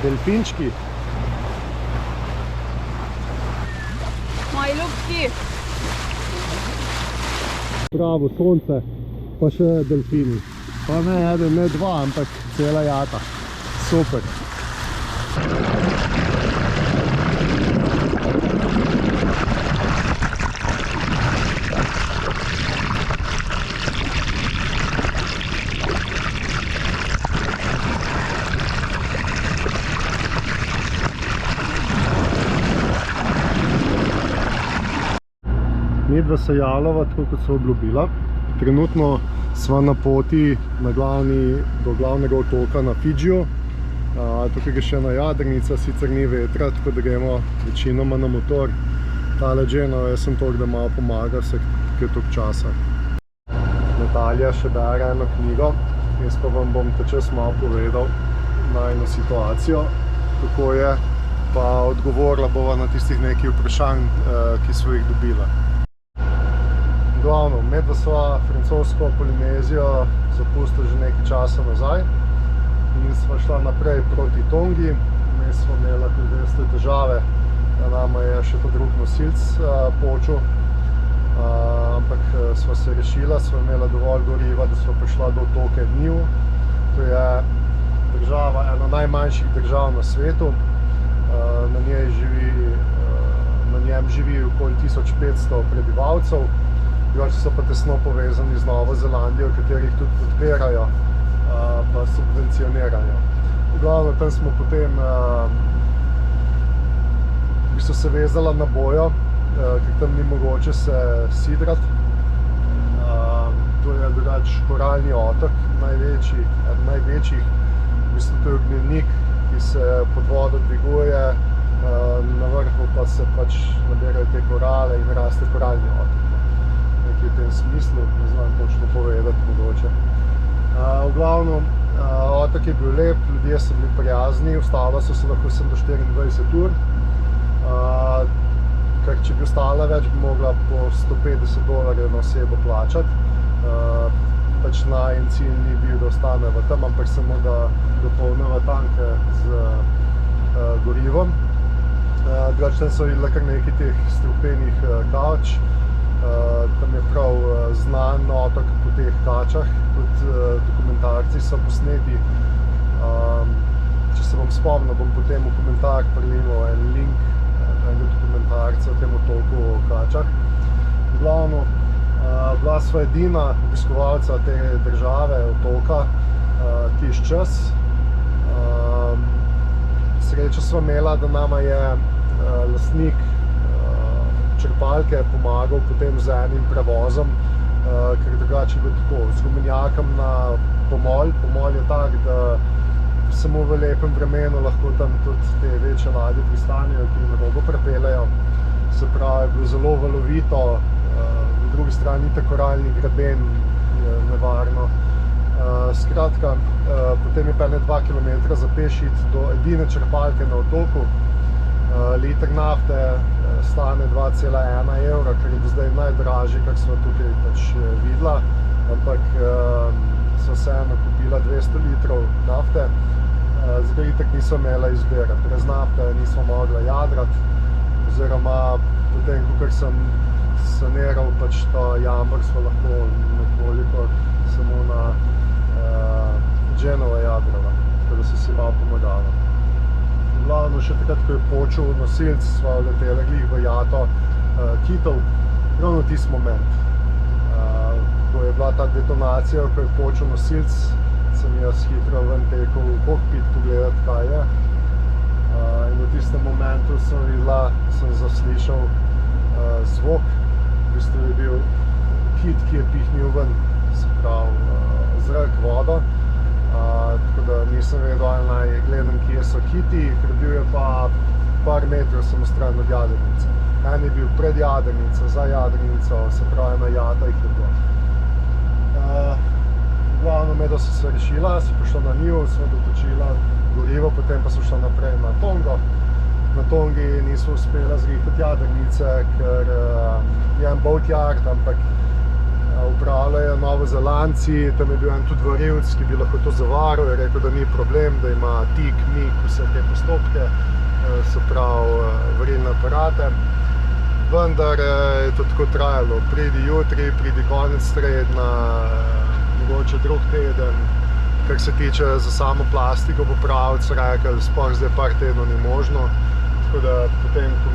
delfinčki. Moji ljubki. Pravo sonce, pa še delfini. Pa ne eden, ne dva, ampak cela jata. Super. Midva se jalova, tako kot so obljubila. Trenutno sva na poti do glavnega otoka na Fidžiju. Tukaj je še ena jadrnica, sicer ni vetra, tako da gremo večinoma na motor. Tale Dženo, jaz sem toliko, da malo pomaga vse, kaj toliko časa. Natalija še bere eno knjigo, jaz pa vam bom ta čas malo povedal najno situacijo, kako je, pa odgovorila bova na tistih nekaj vprašanj, ki sva jih dobila. Glavno, medva sva francosko Polinezijo zapustila že nekaj časa nazaj in sva šla naprej proti Tongi. Vmes sva imela, kot veste, težave, da nama je še ta drug nosilc počel, ampak sva se rešila, sva imela dovolj goriva, da sva prišla do otoka Niu. To je država, ena najmanjših držav na svetu. Na njem živi okoli 1500 prebivalcev. Drugače so pa tesno povezani z Novo Zelandijo, katerih tudi podpirajo, pa subvencionirajo. V glavno, tam smo potem v bistvu se vezala na bojo, ker tam ni mogoče se sidrati. To je drugač koralni otok, eden največjih. V bistvu to je ognjenik, ki se pod vodo dviguje, na vrhu pa se pač nabirajo te korale in raste koralni otok. Nekaj v tem smislu, ne znam točno povedati mogoče. V glavnem, otok je bil lep, ljudje so bili prijazni, ostala so se lahko 8 do 24 ur. Ker če bi ostala več, bi mogla po $150 na osebo plačati. Pač najin cilj ni bil, da ostaneva tam, ampak samo da dopolneva tanke z gorivom. Drugače tam so videla kar nekaj teh strupenih kavč. Tam je prav znan otok po teh kačah, tudi dokumentarci so posneti. Če se bom spomnil, bom potem v komentar prilinil en link enega dokumentarca o tem otoku o kačah. Glavno, bila sva edina obiskovalca te države, otoka, tiš čas. Srečo sva imela, da nama je lastnik črpalke pomagal potem z enim prevozom, ker drugače je bilo tako, z gumenjakom na pomol. Pomol je tak, da samo v lepem vremenu lahko tam tudi te večje ladje pristanijo, ki na robo prepeljejo. Se pravi, je bilo zelo valovito, v drugi strani ta koralni greben je nevarno. Skratka, potem je pa 2 kilometra za peš iti do edine črpalke na otoku. Liter nafte stane 2,1 evra, kar je do zdaj najdražji, kar smo tukaj pač videla, ampak so vseeno kupila 200 litrov nafte. Zdaj itak nismo imela izbire, brez nafte nismo mogla jadrati, oziroma potem, kakor sem saniral pač ta jamor, smo lahko nekoliko samo na Dženova jadrala, tako da so si malo pomagala. Glavno, še takrat, ko je počel nosilc, sva letela glih v jato kitov, ravno tisti moment. Ko je bila ta detonacija, ko je počel nosilc, sem jaz hitro ven tekel v kokpit pogledati, kaj je. In v tistem momentu sem zaslišal zvok, v bistvu je bil kit, ki je pihnil ven, se pravi zrak, vodo. Tako da nisem vedel, ali naj gledam, kje so kiti, ker bil je pa par metrov samo stran od jadrnice. En je bil pred jadrnico, za jadrnico, se pravi ena jata jih je bilo. Glavno medva so se rešila, so prišla na Niu, smo dotočila gorivo, potem pa so šla naprej na Tongo. Na Tongi nismo uspela zrihtati jadrnice, ker je en boat yard, ampak upravljajo Novozelandci, tam je bil en tudi varilc, ki bi lahko to zavaril, je rekel, da ni problem, da ima tik, mik, vse te postopke, se pravi varilne aparate. Vendar je to tako trajalo, pridi jutri, pridi konec tedna, mogoče drug teden. Kar se tiče za samo plastiko, popraviti so rekli, sploh zdaj par tednov ni možno. Tako da potem, ko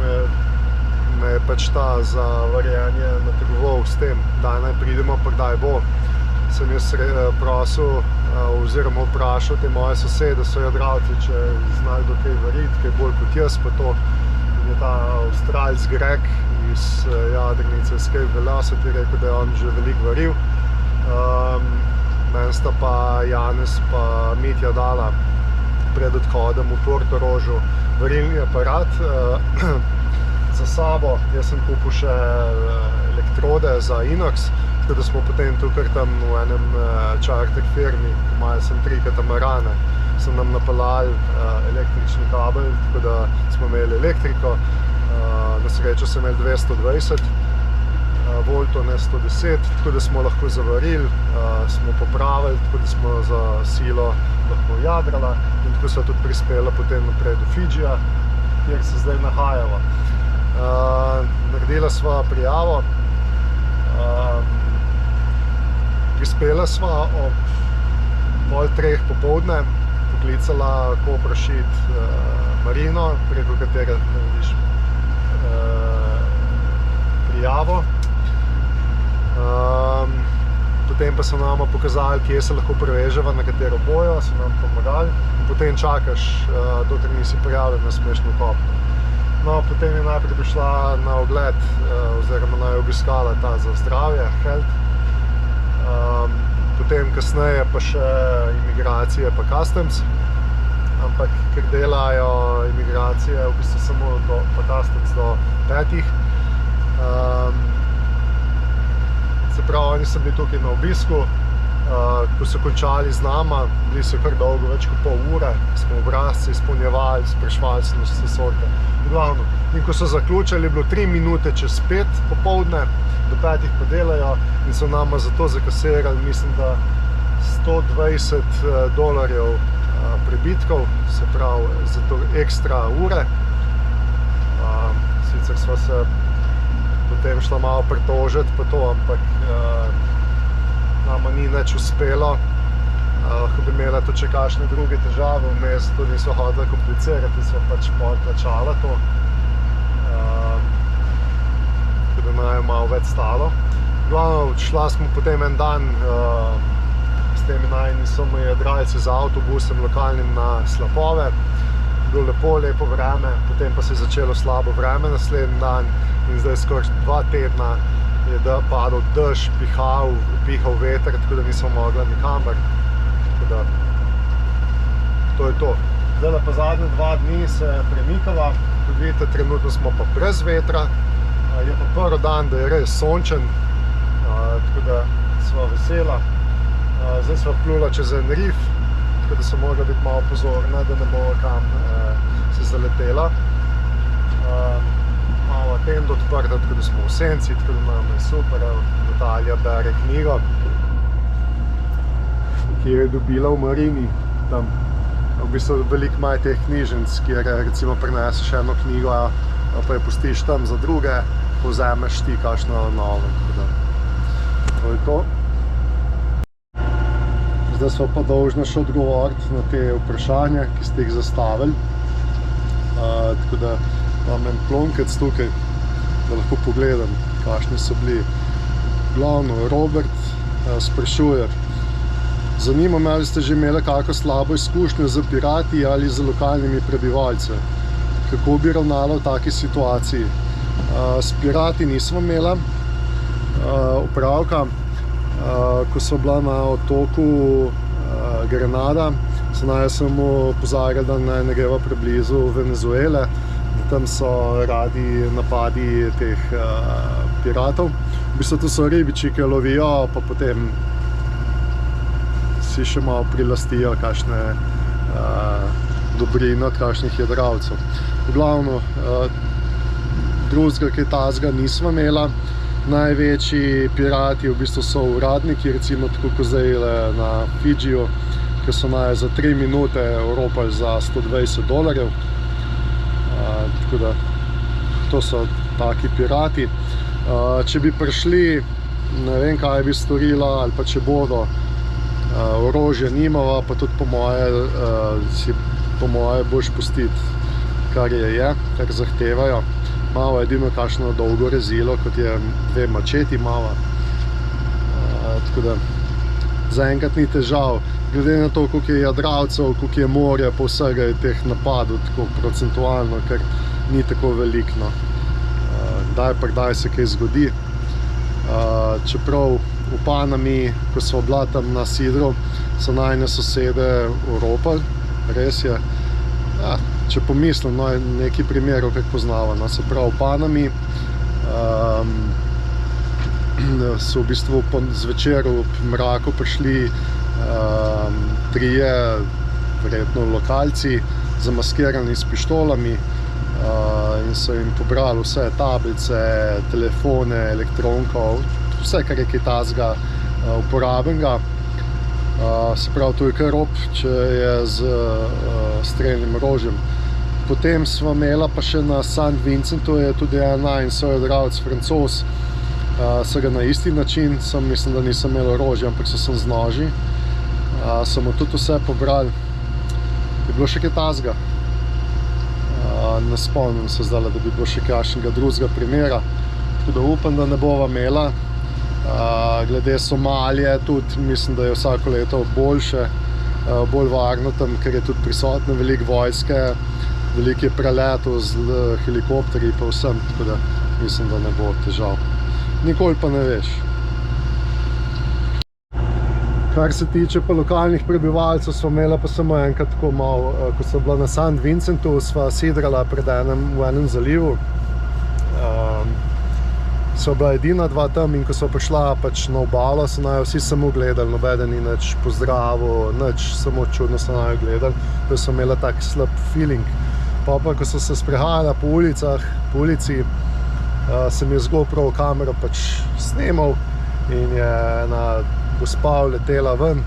me je pač ta za varjenje nategoval s tem, da naj pridemo, pa kdaj bo, sem jaz prosil oziroma vprašal te moje sosede, so jadralci, če znajo kdo kaj variti, kaj bolj kot jaz, pa to je ta Avstralc Greg iz jadrnice Escape Velocity, rekel, da je on že veliko varil. Meni sta pa Janez pa Mitja dala pred odhodom v Portorožu varilni aparat za sabo. Jaz sem kupil še elektrode za inox, tako da smo potem tukaj tam v enem charter firmi, ki imajo sem 3 katamarane, so nam napeljali električni kabel, tako da smo imeli elektriko. Na srečo sem imel 220 voltov, ne 110, tako da smo lahko zavarili, smo popravili, tako da smo za silo lahko jadrala in tako so tudi prispela potem naprej do Fidžija, kjer se zdaj nahajava. Naredila sva prijavo, prispela sva ob 2:30 popoldne, poklicala Koprošit marino, preko katere narediš prijavo. Potem pa so nama pokazali, kje se lahko preveževa, na katero bojo, so nam pomagali. Potem čakaš, dokler nisi prijavljen, ne smeš na kopno. No, potem je najprej prišla na ogled, oziroma naj obiskala ta za zdravje, health. Potem kasneje pa še imigracije pa customs. Ampak ker delajo imigracije v bistvu samo pa customs do 5. Se pravi, oni so bili tukaj na obisku, ko so končali z nama, bili so kar dolgo, več kot pol ure, smo obrazce izpolnjevali, sprašvali so nas vse sorte. Glavno, in ko so zaključili, je bilo 3 minute čez 5 popoldne, do 5 pa delajo in so nama za to zakasirali, mislim, da $120 prebitkov, se pravi, za to ekstra ure. Sicer sva se potem šla malo pritožiti pa to, ampak nama ni nič uspelo. Lahko bi imela tudi še kakšne druge težave, vmes to niso hodila komplicirati, sva pač plačala to. Tako da naj malo več stalo. Glavno, šla smo potem en dan s temi najni jadralci z avtobusom lokalnim na slapove. Bilo lepo vreme, potem pa se je začelo slabo vreme naslednji dan in zdaj skoraj 2 tedna je padal dež, pihal veter, tako da nismo mogli nikamor. Tako da, to je to. Zdaj pa zadnje 2 dni se premikava, kot vidite, trenutno smo pa brez vetra. Je pa prvi dan, da je res sončen, tako da sva vesela. Zdaj sva plula čez en rif, tako da so mogla biti malo pozorna, da ne bo kam se zaletela. Malo tendo odprta, tako da smo v senci, tako da nam je super. Natalija bere knjigo, ki jo je dobila v Marini. Tam v bistvu veliko imajo teh knjižnic, kjer recimo prineseš eno knjigo, pa jo pustiš tam za druge, povzemeš ti kakšno novo. To je to. Zdaj smo pa dolžni še odgovoriti na te vprašanja, ki ste jih zastavili. Tako da imam en plonkec tukaj, da lahko pogledam, kakšni so bili. Glavno, Robert sprašuje, zanima me, ali ste že imeli kako slabo izkušnjo z pirati ali z lokalnimi prebivalci. Kako bi ravnala v taki situaciji? S pirati nismo imela opravka. Ko so bila na otoku Grenada, so naj samo opozarjali, da ne greva preblizu Venezuele, da tam so radi napadi teh piratov. V bistvu to so ribiči, ki lovijo, pa potem si še malo prilastijo kakšne dobrine od kakšnih jadralcev. V glavno, drugega kaj tazga nismo imela. Največji pirati v bistvu so uradniki, recimo tako kot zdaj na Fidžiju, ki so naj za 3 minute oropali za $120. Tako da to so taki pirati. Če bi prišli, ne vem kaj bi storila, ali pa če bodo, orožja nimava, pa tudi po moje boš pustiti, kar kar zahtevajo. Malo edino kakšno dolgo rezilo, kot je 2 mačeti mava. Tako da zaenkrat ni težav. Glede na to, koliko je jadralcev, koliko je morja, pa vsega je teh napadov tako procentualno, ker ni tako veliko. Kdaj pa kdaj se kaj zgodi. Čeprav v Panami, ko so bila tam na sidru, so najne sosede oropali, res je. Če pomislim, nekaj primerov, kako poznava. Se pravi, v Panami so v bistvu zvečer ob mraku prišli 3 verjetno lokalci, zamaskirani s pištolami, in so jim pobrali vse tablice, telefone, elektronko, vse, kar je kaj takega uporabenega. Se pravi, to je kar rop, če je z strelnim orožjem. Potem sva imela pa še na St. Vincentu, je tudi en sojadralec Francoz, so ga na isti način, mislim, da nisem imel orožja, ampak so z noži. So mu tudi vse pobrali. Je bilo še kaj takega. Ne spomnim se zdaj, da bi bilo še kakšnega drugega primera. Tako da upam, da ne bova imela. Glede Somalije tudi mislim, da je vsako leto boljše, bolj varno tam, ker je tudi prisotno veliko vojske, veliko je preletov z helikopterji pa vsem, tako da mislim, da ne bo težav. Nikoli pa ne veš. Kar se tiče pa lokalnih prebivalcev, sva imela pa samo enkrat tako malo, ko sva bila na St. Vincentu, sva sidrala v enem zalivu. Sva bila edina 2 tam in ko sva prišla pač na obalo, so naju vsi samo gledali, nobeden ni nič pozdravil, nič, samo čudno so naju gledali, da sva imela tak slab feeling. Pa ko so se sprehajala po ulici, sem je z GoPro kamero pač snemal in je ena gospa letela ven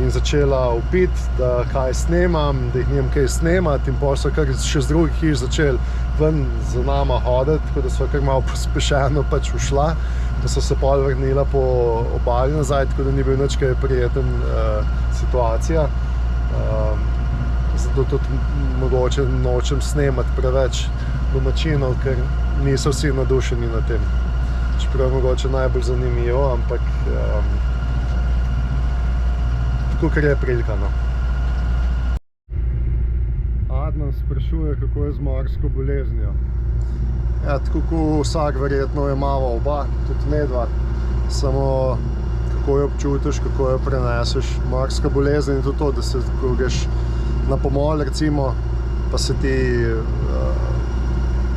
in začela vpiti, da kaj snemam, da jih nimam kaj snemati, in potem so kar še z drugih hiš začeli ven za nama hoditi, tako da so kar malo pospešeno pač ušla, da so se pol vrnila po obali nazaj, tako da ni bil nič kaj prijeten situacija. Zato tudi mogoče nočem snemati preveč domačinov, ker niso vsi nadušeni na tem. Čeprav je mogoče najbolj zanimivo, ampak tako, ker je prilika, no. Adnan sprašuje, kako je z morsko boleznijo. Ja, tako kot vsak verjetno je malo oba, tudi medva, samo kako jo občutiš, kako jo preneseš. Morska bolezen je tudi to, da se ko greš na pomol, recimo, pa se ti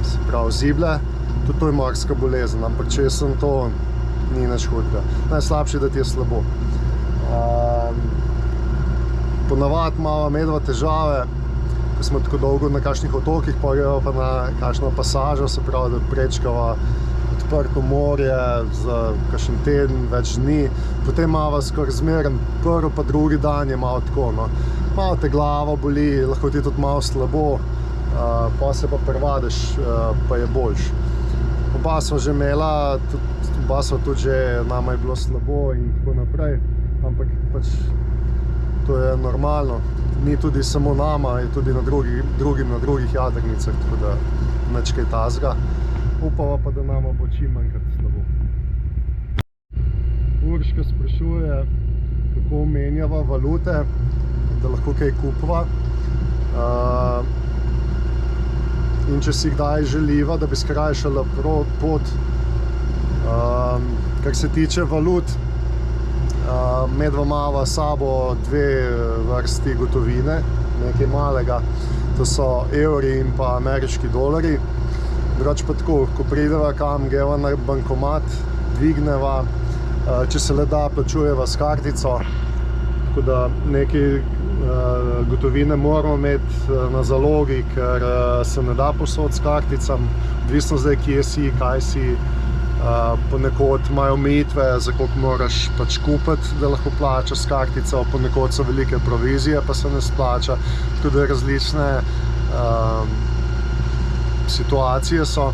se pravi zible, tudi to je morska bolezen, ampak če sem to, ni nič hudega. Najslabše je, da ti je slabo. Ponavadi imava medva težave, ko smo tako dolgo na kakšnih otokih, pa greva pa na kakšno pasažo, se pravi, da prečkava odprto morje za kakšen teden, več dni. Potem imava skoraj zmeren prvi pa drugi dan je malo tako, no. Malo te glava boli, lahko ti je tudi malo slabo, pa se pa privadiš, pa je boljš. Oba sva že imela, oba sva tudi že, nama je bilo slabo in tako naprej, ampak pač to je normalno. Ni tudi samo nama, je tudi na drugih jadrnicah, tako da nič kaj takega. Upava pa, da nama bo čim manjkrat slabo. Urška sprašuje, kako menjava valute, da lahko kaj kupva. In če si kdaj želiva, da bi skrajšala pot. Kar se tiče valut, medva imava sabo 2 vrsti gotovine, nekaj malega, to so evri in pa ameriški dolarji. Drugače pa tako, ko prideva kam, greva na bankomat, dvigneva, če se le da, plačujeva s kartico, tako da nekaj gotovine moramo imeti na zalogi, ker se ne da posod s karticam, odvisno zdaj, kje si, kaj si, ponekod imajo omejitve, za koliko moraš pač kupiti, da lahko plačaš s kartico, ponekod so velike provizije, pa se ne splača, tako da različne situacije so.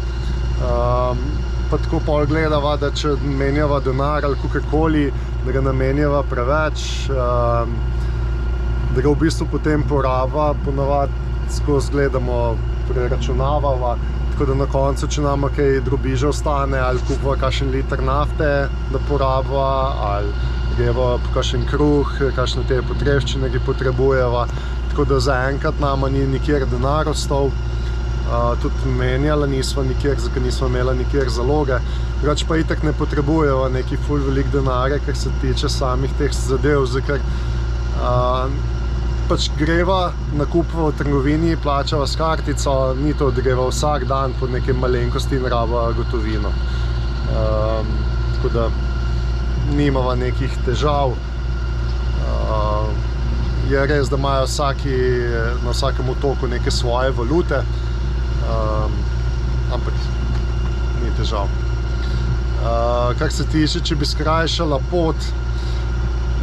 Pa tako pol gledava, da če menjava denar ali kakorkoli, da ga namenjava preveč, da ga v bistvu potem poraba, ponavadi skozi gledamo, preračunavava, tako da na koncu, če nama kaj drobiža ostane, ali kupva kakšen liter nafte, da porabva, ali greva po kakšen kruh, kakšne te potrebščine, ki potrebujeva, tako da zaenkrat nama ni nikjer denar ostal. Tudi menjala nisva nikjer, ker nisva imela nikjer zaloge. Drugače pa itak ne potrebujeva neki ful velik denarja, kar se tiče samih teh zadev, ker pač greva, nakupva v trgovini, plačava s kartico, ni to, da greva vsak dan po neke malenkosti in raba gotovino. Tako da nimava nekih težav. Je res, da imajo na vsakem otoku neke svoje valute, ampak ni težav. Kar se tiče, če bi skrajšala pot,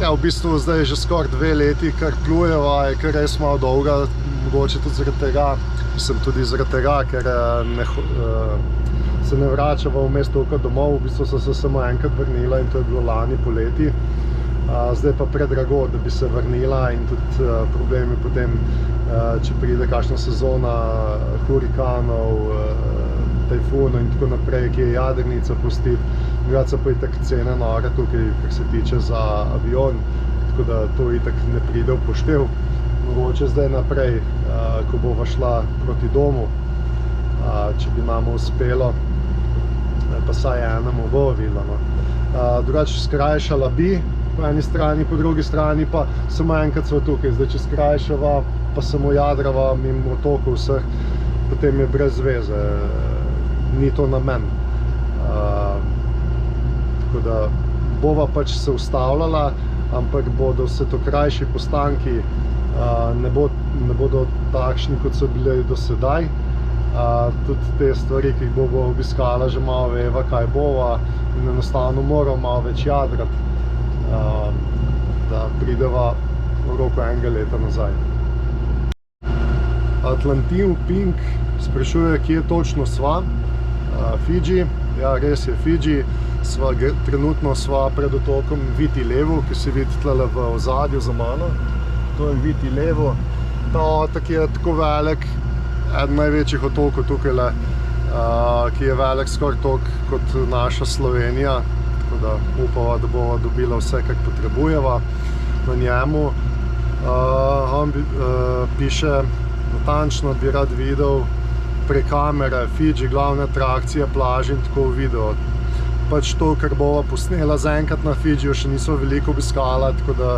ja, v bistvu zdaj že skoraj 2 leti, kar plujeva, je kar res malo dolga, mogoče tudi zaradi tega, ker se ne vračava vmes toliko domov, v bistvu sem se samo enkrat vrnila in to je bilo lani poleti. Zdaj pa predrago, da bi se vrnila in tudi problemi potem, če pride kakšna sezona hurikanov, tajfunov in tako naprej, ki je jadrnica pustiti. Drugače pa itak cene nore tukaj, kar se tiče za avion, tako da to itak ne pride v poštev. Mogoče zdaj naprej, ko bova šla proti domu, če bi nama uspelo, pa saj enemu bo videla. Drugače skrajšala bi, po eni strani, po drugi strani pa samo enkrat sva tukaj. Zdaj, če skrajšava, pa samo jadrava mimo otokov vseh, potem je brez veze, ni to namen. Tako da bova pač se ustavljala, ampak bodo vse to krajši postanki, ne bodo takšni, kot so bili do sedaj. Tudi te stvari, ki jih bova obiskala, že malo veva, kaj bova in enostavno moramo malo več jadrati, da prideva v roku enega leta nazaj. Atlantin Pink sprašuje, kje točno sva. Fidži, ja, res je Fidži. Trenutno sva pred otokom Viti Levu, ki se vidi tlele v ozadju za mano. To je Viti Levu. Ta otok je tako velik, eden največjih otokov tukajle, ki je velik skoraj toliko kot naša Slovenija. Tako da upava, da bova dobila vse, kar potrebujeva na njemu. On piše, natančno bi rad videl prek kamere Fidži, glavne atrakcije, plaže in tako video. Pač to, kar bova posnela zaenkrat na Fidžiju, še nismo veliko obiskala, tako da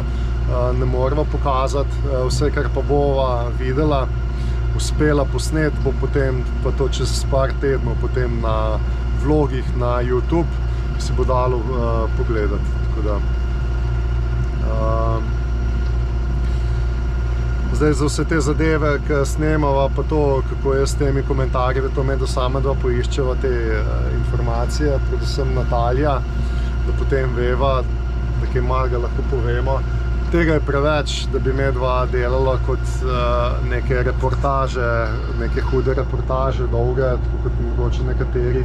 ne morava pokazati. Vse, kar pa bova videla, uspela posnet, bo potem pa to čez par tednov potem na vlogih na YouTube, ki se bo dalo pogledati. Tako da zdaj za vse te zadeve, ki snemava, pa to, kako je s temi komentarji, to med sama dva poiščeva te informacije, predvsem Natalija, da potem veva, da kaj malega lahko povemo. Tega je preveč, da bi medva delala kot neke reportaže, neke hude reportaže, dolge, tako kot mogoče nekateri.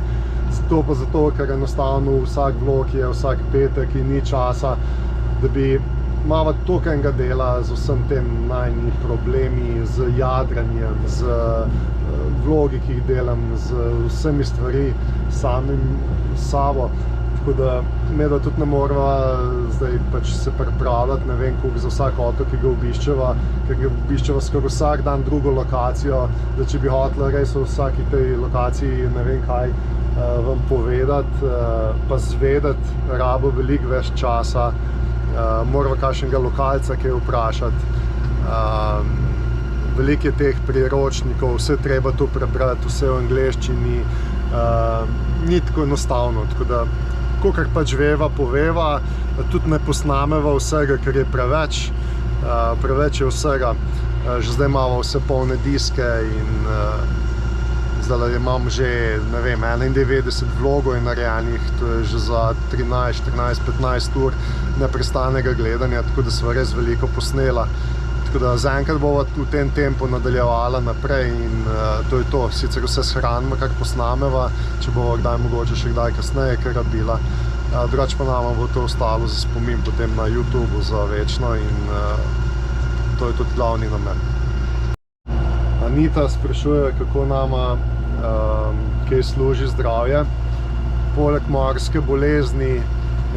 To pa zato, ker enostavno vsak vlog je vsak petek in ni časa, da bi imava toliko enega dela z vsem tem najni problemi, z jadranjem, z vlogi, ki jih delam, z vsemi stvari samim sabo. Tako da medva tudi ne morava zdaj pač se pripravljati, ne vem koliko za vsak otok, ki ga obiščeva, ker ga obiščeva skoraj vsak dan drugo lokacijo, da če bi hotela res v vsaki tej lokaciji ne vem kaj vam povedati, pa zvedeti, rabo veliko več časa, morava kakšnega lokalca kaj vprašati. Veliko je teh priročnikov, vse treba to prebrati, vse v angleščini, ni tako enostavno, tako da kakor pač veva, poveva, tudi ne posnameva vsega, ker je preveč je vsega. Že zdaj imamo vse polne diske in zdaj imam že, ne vem, 91 vlogov je narejenih, to je že za 13, 14, 15 ur neprestanega gledanja, tako da sva res veliko posnela. Tako da zaenkrat bova v tem tempu nadaljevala naprej in to je to. Sicer vse shranimo, kar posnameva, če bova kdaj mogoče še kdaj kasneje kaj rabila. Drugače pa nama bo to ostalo za spomin potem na YouTubeu za večno in to je tudi glavni namen. Anita sprašuje, kako nama kaj služi zdravje. Poleg morske bolezni,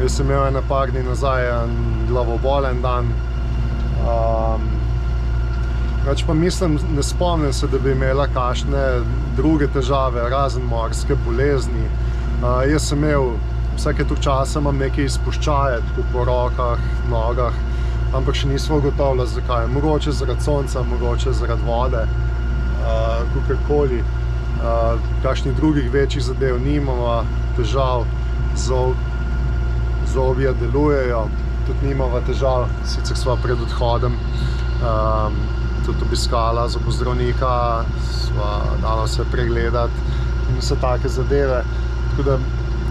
jaz sem imel ene par dni nazaj glavobol en dan. Več pa mislim, ne spomnim se, da bi imela kakšne druge težave, razen morske bolezni. Jaz sem imel, vsake toliko časa imam nekaj izpuščaje, tako po rokah, nogah, ampak še nismo ugotovili zakaj. Mogoče zaradi sonca, mogoče zaradi vode, kakorkoli. Kakšnih drugih večjih zadev nimamo, težav, zobje delujejo, tudi nimamo težav, sicer sva pred odhodom tudi obiskala zobozdravnika, sva dala vse pregledati in vse take zadeve. Tako da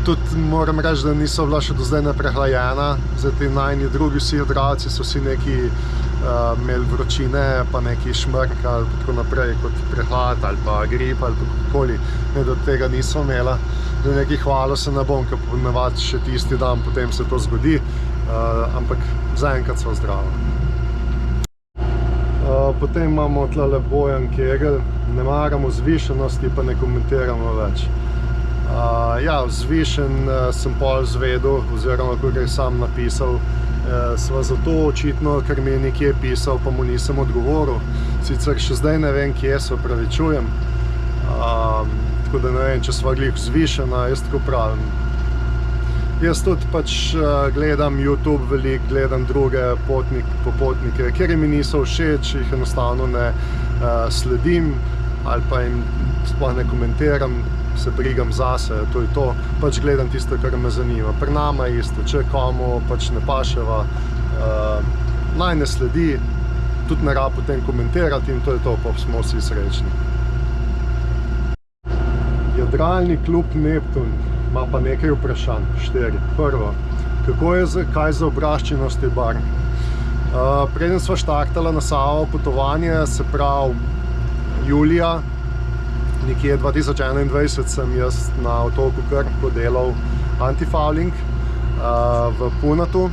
tudi moram reči, da niso bila še do zdaj neprehlajena. Zdaj ti najni drugi vsi odraci so vsi neki imeli vročine, pa neki šmrk ali tako naprej, kot prehlad ali pa grip ali kakorkoli. Ne, da tega niso imela. Da neki hvalil se ne bom, ker ponavadi še tisti dan potem se to zgodi, ampak zaenkrat so zdrava. Potem imamo tlele Bojan Kegel, ne maramo vzvišenosti, pa ne komentiramo več. Ja, vzvišen sem pol zvedel, oziroma kot je sam napisal, sva zato očitno, ker mi je nekje pisal, pa mu nisem odgovoril. Sicer še zdaj ne vem, kje se opravičujem, tako da ne vem, če sva glih vzvišena, jaz tako pravim. Jaz tudi pač gledam YouTube veliko, gledam druge popotnike, kjer mi niso všeč, jih enostavno ne sledim ali pa jim sploh ne komentiram, se brigam zase, to je to. Pač gledam tisto, kar me zanima. Pri nama je isto, če komu pač ne paševa, naj ne sledi, tudi ne rab potem komentirati in to je to, pa smo vsi srečni. Jadralni klub Neptun ima pa nekaj vprašanj, 4. Prvo, kaj za obraščenost je bark? Preden sva štartala na Savo potovanje, se pravi julija, nekje 2021 sem jaz na otoku Krko delal antifouling v Punatu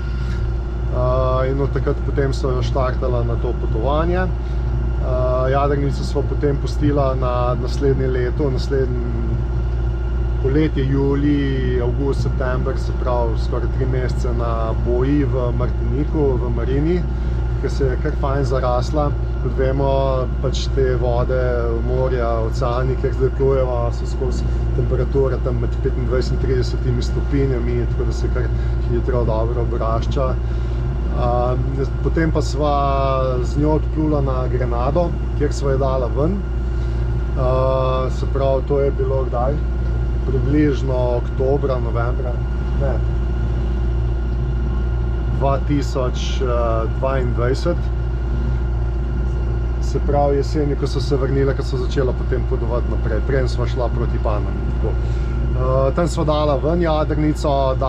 in od takrat potem sva štartala na to potovanje. Jadrnico sva potem pustila na naslednje leto, poletje, julij, avgust, september, se pravi skoraj 3 mesece na boji v Martiniku, v Marini, ki se je kar fajn zarasla. Kot vemo, pač te vode, morja, oceani, kjer zdaj plujeva, so skozi temperature tam med 25 in 30 stopinjami, tako da se kar hitro dobro obrašča. Potem pa sva z njo odplula na Grenado, kjer sva je dala ven. Se pravi, to je bilo kdaj? Približno oktobra, novembra, ne, 2022. Se pravi jeseni, ko so se vrnile, ko so začela potem podovati naprej, preden sva šla proti Panami. Tam sva dala ven jadrnico,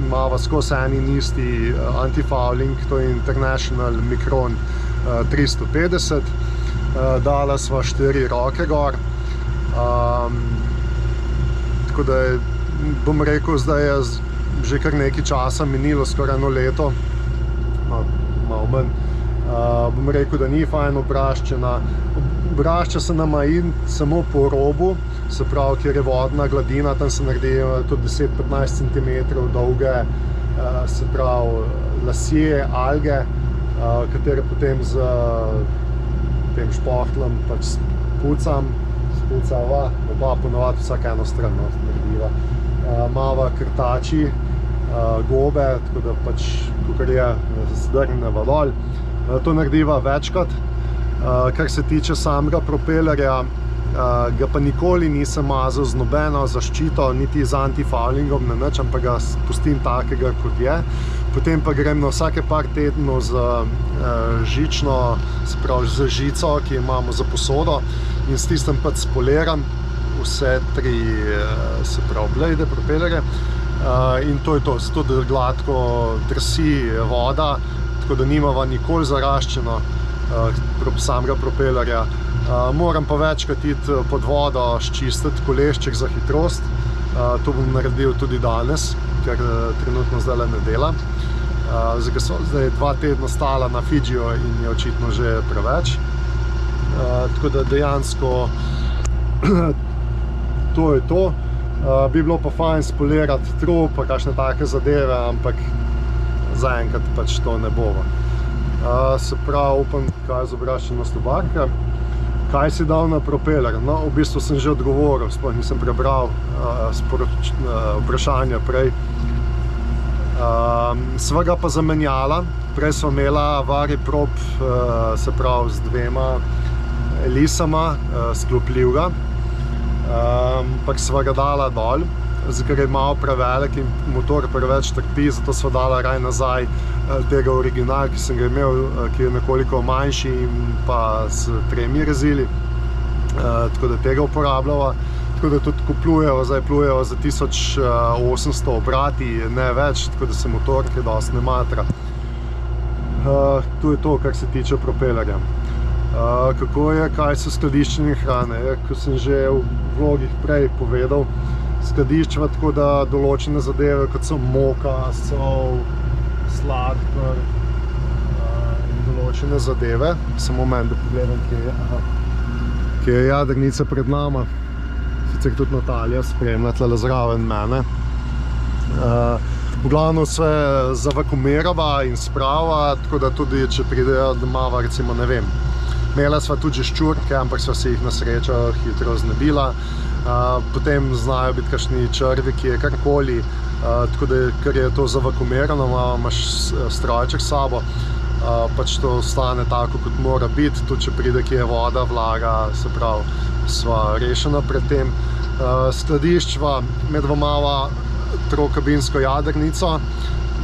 imava skozi en in isti antifouling, to je International Micron 350. Dala sva 4 roke gor. Tako da bom rekel, zdaj je že kar nekaj časa minilo, skoraj 1 leto, malo manj. Bom rekel, da ni fajn obraščena. Obrašča se nama in samo po robu, se pravi, kjer je vodna gladina, tam se naredi tudi 10-15 cm dolge, se pravi, lasje, alge, katere potem z tem špohtlom pač spucava, oba ponovadi vsak eno stran narediva. Mava krtači, gobe, tako da pač, kakor je, zdrgneva dol. To narediva večkrat. Kar se tiče samega propelerja, ga pa nikoli nisem mazal z nobeno zaščito, niti z antifoulingom, ne nič, ampak ga pustim takega, kot je. Potem pa grem na vsake par tednov z žično, se pravi z žico, ki imamo za posodo, in s tistem pač spoliram vse tri, se pravi blade, propelerje, in to je to, zato da gladko drsi voda, tako da nimava nikoli zaraščeno samega propelerja. Moram pa večkrat iti pod vodo ščistiti kolešček za hitrost. To bom naredil tudi danes, ker trenutno zdaj ne dela. Zdaj 2 tedna stala na Fidžiju in je očitno že preveč. Tako da dejansko to je to. Bi bilo pa fajn spolirati trup, pa kakšne take zadeve, ampak zaenkrat pač to ne bo. Se pravi, upam, kaj z obraščenost obarka. Kaj si dal na propeler? No, v bistvu sem že odgovoril, sploh nisem prebral vprašanja prej. Sva ga pa zamenjala, prej sva imela variprop, se pravi z 2 elisama, sklopljivega, ampak sva ga dala dol, ker je malo prevelik in motor preveč trpi, zato sva dala raj nazaj tega original, ki sem ga imel, ki je nekoliko manjši in pa s 3 rezili, tako da tega uporabljava. Tako da tudi, ko plujeva, zdaj plujeva za 1800 obrati, ne več, tako da se motor kaj dosti ne matra. To je to, kar se tiče propelerja. Kako je, kaj so skladiščenje hrane? Ko sem že v vlogih prej povedal, skladiščeva tako, da določene zadeve, kot so moka, sol, sladkor in določene zadeve. Samo moment, da pogledam, kje je jadrnica pred nama. Sicer tudi Natalija spremlja tle zraven mene. V glavno vse zavakumirava in sprava, tako da tudi, če pridejo domava, recimo, ne vem, imela sva tudi že ščurke, ampak sva se jih na srečo hitro znebila. Potem znajo biti kakšni črviki, karkoli, tako da, ker je to zavakumirano, imaš strojček s sabo, pač to ostane tako, kot mora biti, tudi če pride kje voda, vlaga, se pravi, sva rešena pred tem. Skladiščva med imava trokabinsko jadrnico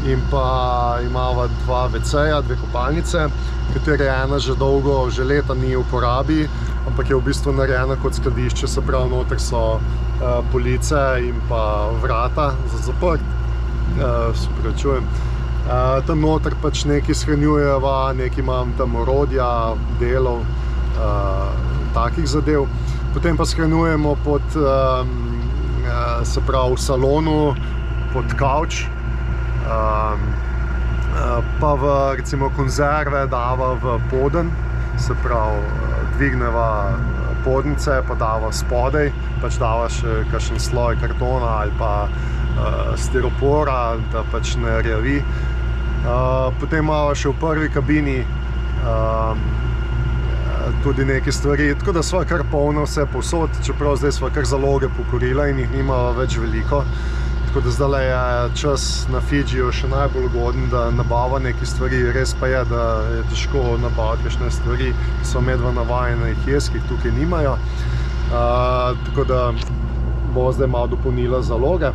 in pa imava 2 WC-ja, 2 kopalnice, katere ena že dolgo, že leta ni v uporabi, ampak je v bistvu narejena kot skladišče, se pravi, noter so police in pa vrata za zaprt. Se pravičujem. Tam noter pač nekaj shranjujeva, nekaj imam tam orodja, delov, takih zadev. Potem pa shranjujemo pod, se pravi, v salonu, pod kavč, pa v, recimo, konzerve dava v poden, se pravi, dvigneva podnice, pa dava spodaj, pač dava še kakšen sloj kartona ali pa stiropora, da pač ne rjavi. Potem imava še v prvi kabini tudi neke stvari, tako da sva kar polna vse povsod, čeprav zdaj sva kar zaloge pokorila in jih nimava več veliko. Tako da zdaj je čas na Fidžiju še najbolj ugoden, da nabava neke stvari. Res pa je, da je težko nabaviti kakšne stvari, ki so medva navajene jih jes, ki jih tukaj nimajo. Tako da bo zdaj malo dopolnila zaloge.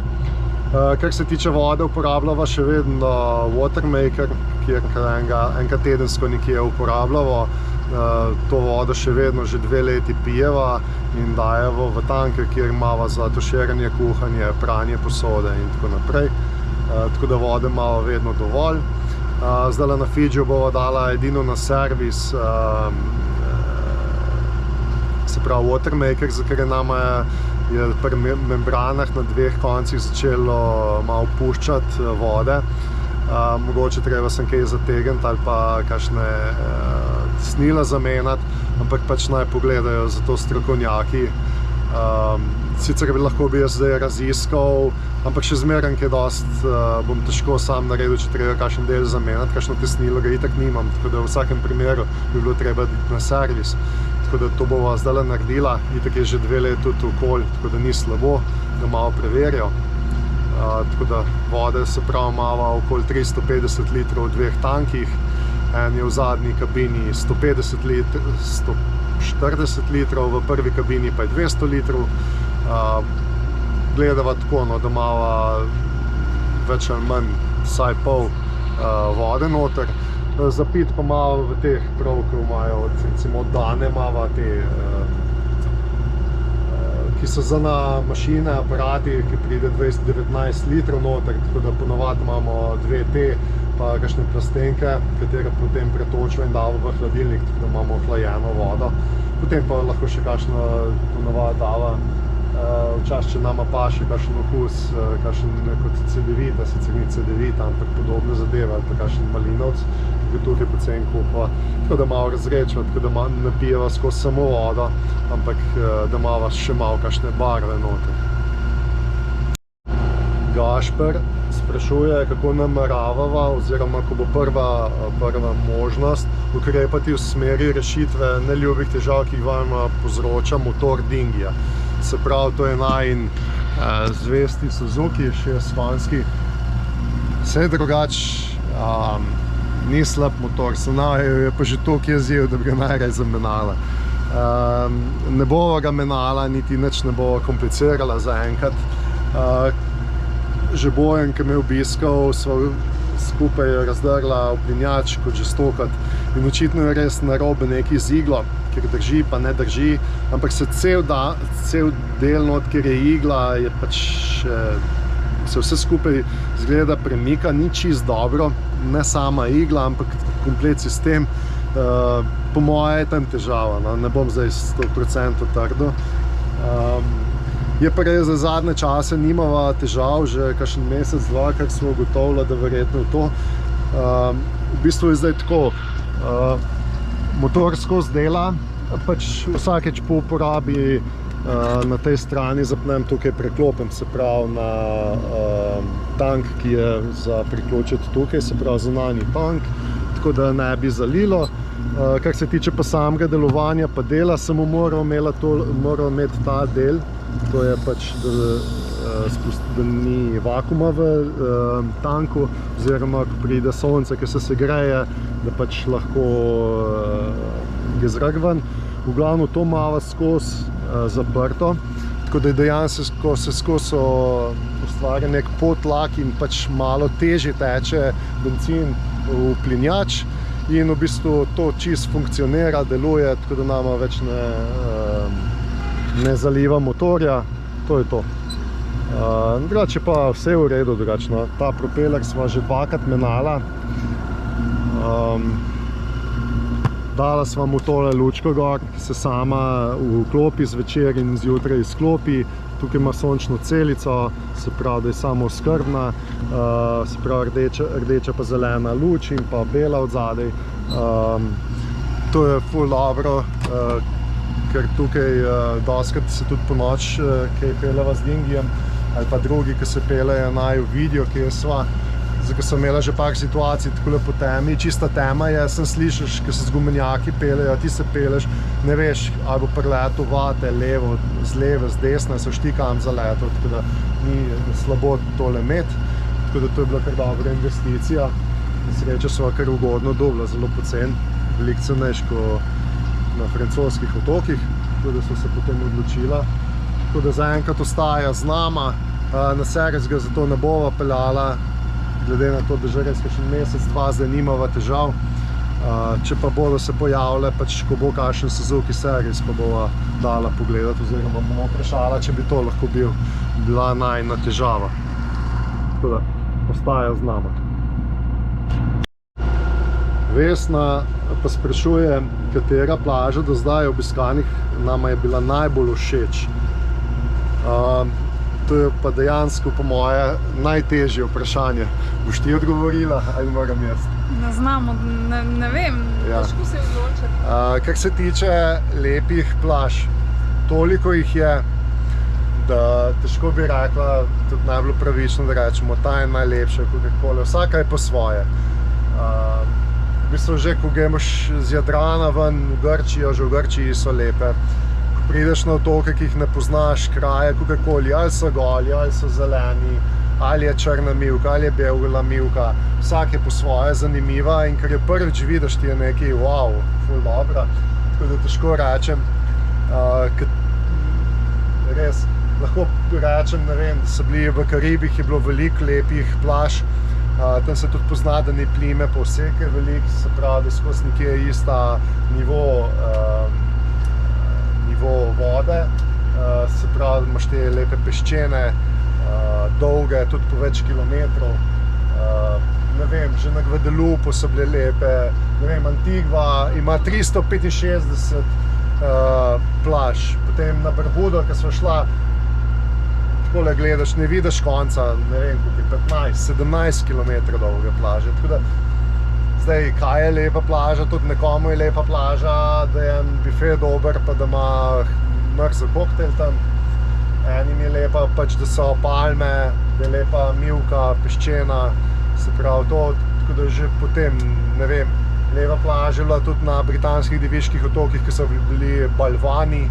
Kar se tiče vode, uporabljava še vedno Watermaker, kjer enkrat tedensko nekje uporabljava. To vodo še vedno že 2 leti pijeva in dajeva v tanke, kjer imava za tuširanje, kuhanje, pranje posode in tako naprej. Tako da vode imava vedno dovolj. Zdaj na Fidžiju bova dala edino na servis, se pravi Watermaker, za ker je nama je pri membranah na 2 koncih začelo malo puščati vode. Mogoče treba sem kaj zategniti ali pa kakšne snila zamenjati, ampak pač naj pogledajo za to strokovnjaki. Sicer lahko bi jaz zdaj raziskal, ampak še zmeraj kaj dosti bom težko sam naredil, če treba kakšen del zamenjati, kakšno tesnilo ga itak nimam, tako da v vsakem primeru bi bilo treba iti na servis. Tako da to bova zdaj naredila, itak je že 2 leti tudi okolj, tako da ni slabo, da malo preverijo. Tako da vode, se pravi, imava okoli 350 litrov v 2 tankih. En je v zadnji kabini 140 litrov, v prvi kabini pa je 200 litrov. Gledava tako, no, da imava več ali manj vsaj pol vode noter. Za pit pa imava v teh provkov imajo, recimo od Dane imava te, ki so za na mašine, aparati, ki pride 20-19 litrov noter, tako da ponavadi imamo 2 te, pa kakšne plastenke, katere potem pretočimo in damo v hladilnik, tako da imamo hlajeno vodo. Potem pa lahko še kakšno ponavadi dava. Včasih, če nama paše kakšen okus, kakšen kot cedevita, sicer ni cedevita, ampak podobne zadeve, ali pa kakšen malinovc, ki ga tukaj poceni kupa. Tako da malo razrečeva, tako da ne pijeva skozi samo vodo, ampak da imava še malo kakšne barve noter. Gašper sprašuje, kako nameravava, oziroma ko bo prva možnost ukrepati v smeri rešitve neljubih težav, ki jih vam povzroča motor dingija. Se pravi, to je najin zvesti Suzuki, 6-valjnski. Vse drugač, ni slab motor, je pa že toliko jeziv, da bi ga najraje zamenjala. Ne bova ga menjala, niti nič ne bova komplicirala zaenkrat. Že Bojan, ki me je obiskal, sva skupaj razdrla uplinjač kot že stokrat. In očitno je res narobe nekaj z iglo, ker drži pa ne drži, ampak se cel del not, kjer je igla, je pač se vse skupaj zgleda premika, ni čisto dobro, ne sama igla, ampak komplet sistem. Po moje je tam težava, no? Ne bom zdaj 100% trdil. Je pa res, za zadnje čase nimava težav, že kakšen mesec, dva, kar smo ugotovili, da verjetno je to. V bistvu je zdaj tako, motor skozi dela, pač vsakeč po uporabi na tej strani zapnem tukaj preklopem, se pravi na tank, ki je za priključiti tukaj, se pravi zunanji tank, tako da ne bi zalilo. Kar se tiče pa samega delovanja pa dela, samo moral imeti ta del, to je pač, da ni vakuma v tanku, oziroma ko pride sonce, ki se segreje, da pač lahko gre zrak ven. V glavno to imava skozi zaprto, tako da dejansko se skozi ustvarja nek podtlak in pač malo težje teče bencin v plinjač. In v bistvu to čisto funkcionira, deluje, tako da nama več ne zaliva motorja, to je to. Drugače pa vse v redu, drugačno. Ta propeler sva že dvakrat menjala. Dala sva mu tole lučko gor, ki se sama vklopi zvečer in zjutraj izklopi. Tukaj ima sončno celico, se pravi, da je samooskrbna, se pravi rdeča pa zelena luč in pa bela od zadaj. To je ful dobro, ker tukaj dostikrat se tudi ponoč, kaj peljeva z dingijem, ali pa drugi, ki se peljejo, naj vidijo, kje sva. Zdaj, ko sem imela že par situacij takole po temi, čista tema je, sem slišiš, ko se z gumenjaki peljejo, ti se pelješ, ne veš, ali bo priletel vate, levo, z leve, z desne, so šti kam zaletel, tako da ni slabo tole imeti, tako da to je bila kar dobra investicija. Sreča sva kar ugodno dobila, zelo pocen, veliko cenejš kot na francoskih otokih, tako da so se potem odločila. Tako da zaenkrat ostaja z nama, na servis ga zato ne bova peljala, glede na to, da že res kakšen mesec, dva zdaj nimava težav. Če pa bodo se pojavile, pač ko bo kakšen Suzuki servis, pa bova dala pogledati, oziroma bomo vprašala, če bi to lahko bila najina težava. Tako da, ostaja z nama. Vesna pa sprašuje, katera plaža do zdaj obiskanih nama je bila najbolj všeč. To je pa dejansko po moje najtežje vprašanje. Boš ti odgovorila ali moram jaz? Ne znam, ne vem, težko se odločiti. Kar se tiče lepih plaž, toliko jih je, da težko bi rekla, tudi najbolj pravično, da rečemo, ta je najlepša, kakorkoli, vsaka je po svoje. V bistvu že, ko greš z Jadrana ven v Grčijo, že v Grčiji so lepe. Prideš na otoke, ki jih ne poznaš, kraje, kakorkoli, ali so goli, ali so zeleni, ali je črna mivka, ali je bela mivka, vsak je po svoje zanimiva in ker je prvič vidiš, ti je nekaj wow, ful dobra, tako da težko rečem, res, lahko rečem, ne vem, da so bili v Karibih, je bilo veliko lepih plaž, tam se tudi pozna, da ni plime po vseh je veliko, se pravi, da skozi nekje je ista nivo vode, se pravi, da imaš te lepe peščene, dolge, tudi po več kilometrov. Ne vem, že na Guadalupu so bile lepe, ne vem, Antigua ima 365 plaž, potem na Barbudo, ko smo šla, takole gledaš, ne vidiš konca, ne vem, koliko je 15-17 km dolge plaže, tako da zdaj, kaj je lepa plaža, tudi nekomu je lepa plaža, da je en bifet dober, pa da ima mrzel koktel tam. Enim je lepa pač, da so palme, da je lepa mivka, peščena, se pravi to, tako da že potem, ne vem, lepa plaža je bila tudi na britanskih deviških otokih, ki so bili balvani,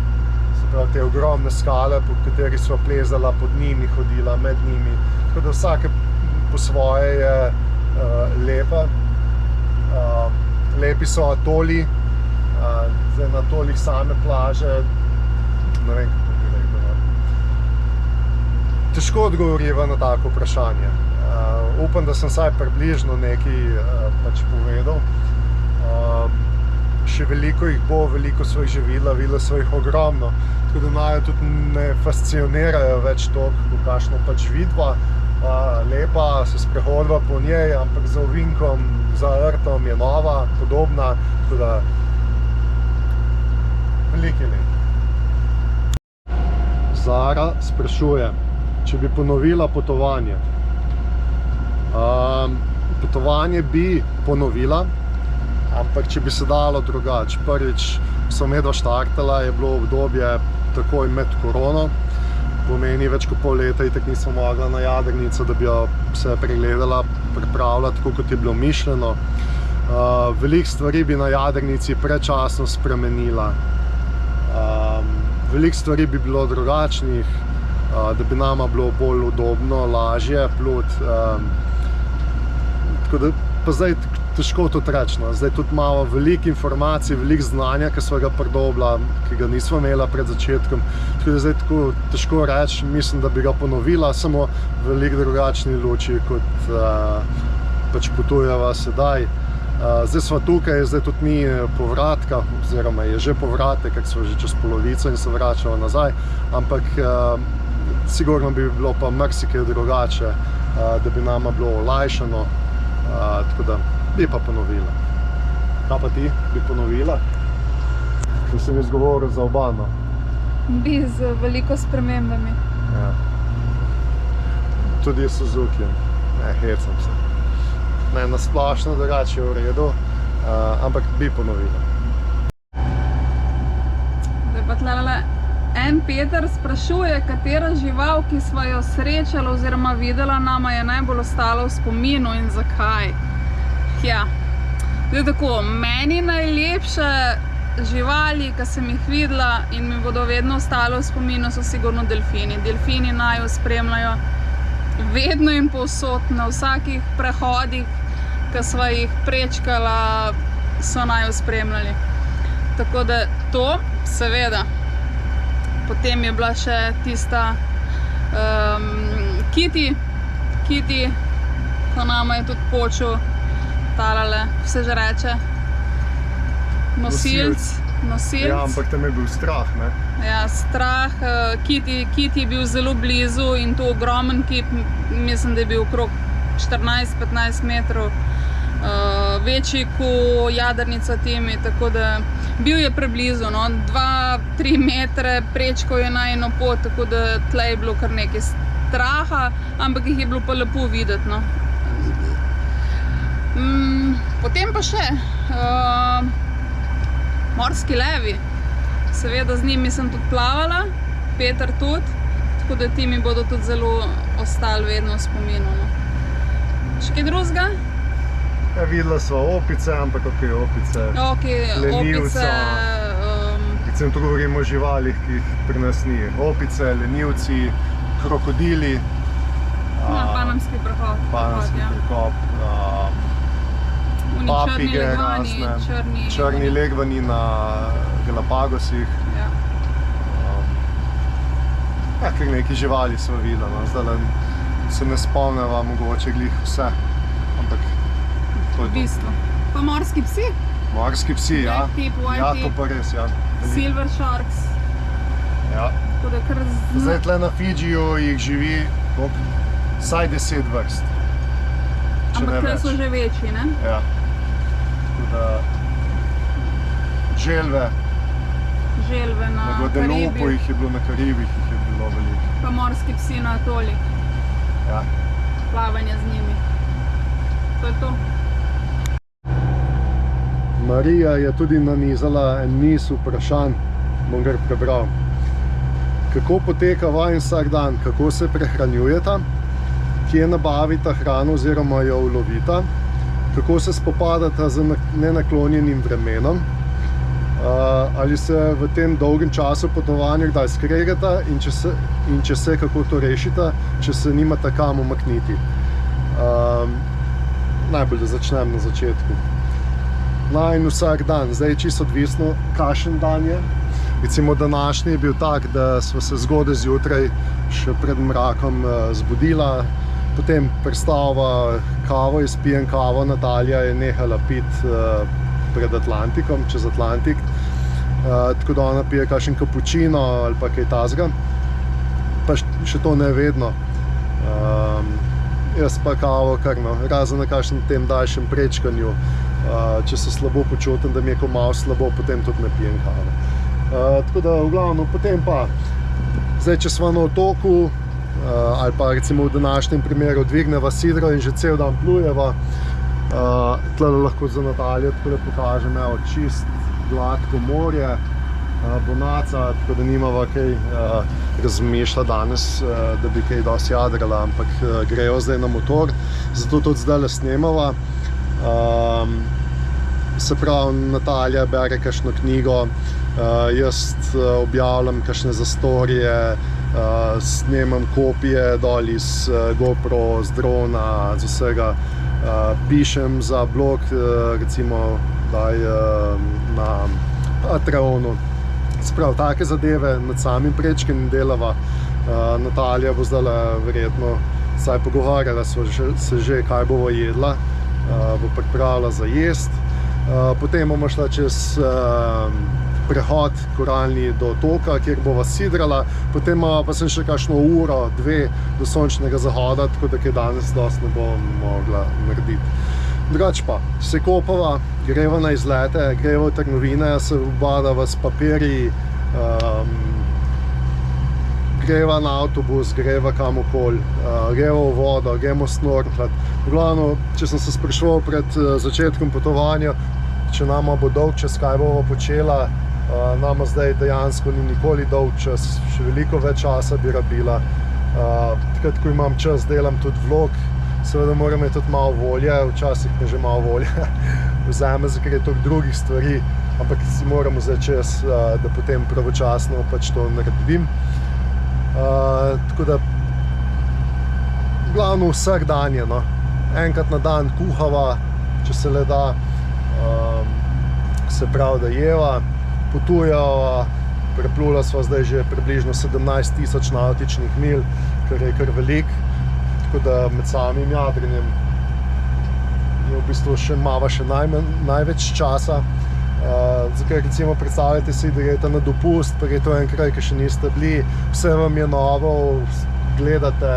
se pravi te ogromne skale, po kateri so plezala pod njimi, hodila med njimi, tako da vsake po svoje je lepa. Lepi so atoli, zdaj na atolih same plaže, ne vem, kako bi rekel. Težko odgovoriva na tako vprašanje. Upam, da sem vsaj približno nekaj pač povedal. Še veliko jih bo, veliko so jih že videla so jih ogromno, tako da naju tudi ne fascinirajo več toliko, kakšno pač vidva. Lepa, se sprehodva po njej, ampak za ovinkom, za rtom je nova, podobna, tako da veliko je lep. Zara sprašuje, če bi ponovila potovanje. Potovanje bi ponovila, ampak če bi se dalo drugače. Prvič so medva štartala, je bilo obdobje takoj med korono, pomeni več kot pol leta, itak nismo mogla na jadrnico, da bi jo se pregledala, pripravila tako, kot je bilo mišljeno. Veliko stvari bi na jadrnici predčasno spremenila. Veliko stvari bi bilo drugačnih, da bi nama bilo bolj udobno, lažje pluti. Tako da, pa zdaj težko to reči, no. Zdaj tudi malo veliko informacij, veliko znanja, ki smo ga pridobila, ki ga nismo imela pred začetkom. Tako da zdaj tako težko reči, mislim, da bi ga ponovila, samo veliko drugačni luči, kot pač potujeva sedaj. Zdaj smo tukaj, zdaj tudi ni povratka, oziroma je že povratek, ker smo že čez polovico in se vračamo nazaj, ampak sigurno bi bilo pa marsikaj drugače, da bi nama bilo olajšano, tako da bi pa ponovila. Kaj pa ti? Bi ponovila? Ko sem izgovoril za oba, no? Bi z veliko spremembami. Ja. Tudi s Suzukijem. Ne, hecam se. Ne, na splošno drugače je v redu, ampak bi ponovila. Zdaj pa tlele en Peter sprašuje, katera žival, ki sva jo srečala oziroma videla, nama je najbolj ostala v spominu in zakaj. Ja, zdaj tako, meni najlepše živali, ki sem jih videla in mi bodo vedno ostale v spominu, so sigurno delfini. Delfini naju spremljajo vedno in povsod, na vsakih prehodih, ki sva jih prečkala, so naju spremljali. Tako da to, seveda. Potem je bila še tista Kitty, ko nama je tudi počel talale, vse že reče, nosilc. Ja, ampak tam je bil strah, ne? Ja, strah. Kitty je bil zelo blizu in to ogromen kit, mislim, da je bil okrog 14-15 metrov večji kot jadrnica Timi, tako da bil je preblizu, no, 2-3 metre prečkal je najino pot, tako da tle je bilo kar nekaj straha, ampak jih je bilo pa lepo videti, no. Potem pa še morski levi. Seveda z njimi sem tudi plavala, Peter tudi, tako da ti mi bodo tudi zelo ostali vedno v spominu, no. Še kaj drugega? Ja, videla sva opice, ampak ok, opice, lenivca. Predvsem tu govorimo o živalih, ki jih pri nas ni. Opice, lenivci, krokodili, Panamski prehod. Panamski prekop, Oni papige črni legvani, razne, črni legvani na Galapagosih. Ja. Kar nekaj živali smo videli, no. Zdaj se ne spomneva mogoče glih vse, ampak to je V bistvu. Pa morski psi, Morski psi, ja. Black tip, white Ja, tip. to pa res, ja. silver sharks. Ja. Tako da kar Zdaj tle na Fidžiju jih živi vsaj 10 vrst. Če ne Ampak tle več. so že večji, ne? Ja. Tako da želve, Želve na na Guadalupu Karibih, jih je bilo, na Karibih jih je bilo veliko. pa morski psi na atolih, Ja. plavanje z njimi. To je to. Marija je tudi nanizala en niz vprašanj, bom kar prebral. Kako poteka vajen vsak dan, kako se prehranjujeta, kje nabavita hrano oziroma jo ulovita, kako se spopadata z nenaklonjenim vremenom, ali se v tem dolgem času potovanja kdaj skregata in če se, kako to rešita, če se nimata kam umakniti. Najbolj da začnem na začetku. In vsak dan, zdaj je čisto odvisno, kakšen dan je. Recimo današnji je bil tak, da sva se zgodaj zjutraj še pred mrakom zbudila, potem prestava kavo, jaz pijem kavo, Natalija je nehala piti pred Atlantikom, čez Atlantik, tako da ona pije kakšen kapučino ali pa kaj tazga, pa še to ne vedno. Jaz pa kavo kar, no, razen na kakšnem tem daljšem prečkanju, če se slabo počutim, da mi je ko malo slabo, potem tudi ne pijem kave. Tako da v glavnem, potem pa, zdaj če sva na otoku, ali pa recimo v današnjem primeru dvigneva sidro in že cel dan plujeva, tle lahko za Natalijo tako da pokažem, evo, čist gladko morje, bonaca, tako da nimava kaj razmišlja danes, da bi kaj dosti jadrala, ampak grejo zdaj na motor, zato tudi zdaj snemava. Se pravi, Natalija bere kakšno knjigo, jaz objavljam kakšne zastorije, snemam kopije dol iz GoPro, z drona, z vsega, pišem za blog, recimo na Patreonu. Se pravi, take zadeve nad samim prečkanjem delava. Natalija bo zdaj verjetno vsaj pogovarjala se že, kaj bova jedla, bo pripravila za jest. Potem bomo šla čez prehod koralni do otoka, kjer bova sidrala, potem pa sem še kakšno uro, dve do sončnega zahoda, tako da kaj danes dosti ne bom mogla narediti. Drugače pa, se kopava, greva na izlete, greva v trgovine, se ubadava s papirji, greva na avtobus, greva kamokoli, greva v vodo, gremo snorklat. V glavno, če sem se spraševal pred začetkom potovanja, če nama bo dolg čas, kaj bova počela, nama zdaj dejansko ni nikoli dolg čas, še veliko več časa bi rabila. Takrat, ko imam čas, delam tudi vlog, seveda moram imeti tudi malo volje, včasih me že malo volje vzame, ker je toliko drugih stvari, ampak si moram vzeti čas, da potem pravočasno pač to naredim. Tako da, glavno vsak dan je, no. Enkrat na dan kuhava, če se le da, se pravi, da jeva, potujeva, preplula sva zdaj že približno 17.000 navtičnih milj, kar je kar velik, tako da med samim jadranjem je v bistvu še mava še največ časa. Zakaj recimo predstavljate si, da greste na dopust, pa greste v en kraj, ki še niste bili, vse vam je novo, gledate,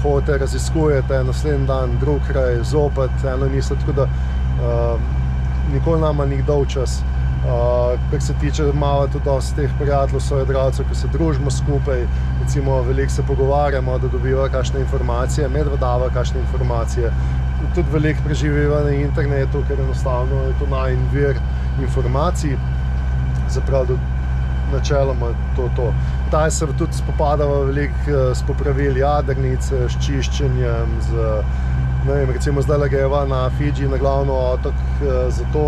hodite, raziskujete, naslednji dan drug kraj, zopet, eno niste, tako da nikoli nama ni dolg čas. Kar se tiče, malo tudi dosti teh prijateljev, soigralcev, ki se družimo skupaj, recimo veliko se pogovarjamo, da dobiva kakšne informacije, medvedava kakšne informacije, tudi veliko preživiva na internetu, ker enostavno je to najin vir informacij, zapravo načeloma to. Taj se tudi spopadava veliko s popravili jadrnice, s čiščenjem, ne vem, recimo zdaj greva na Fidži, na glavno otok, zato,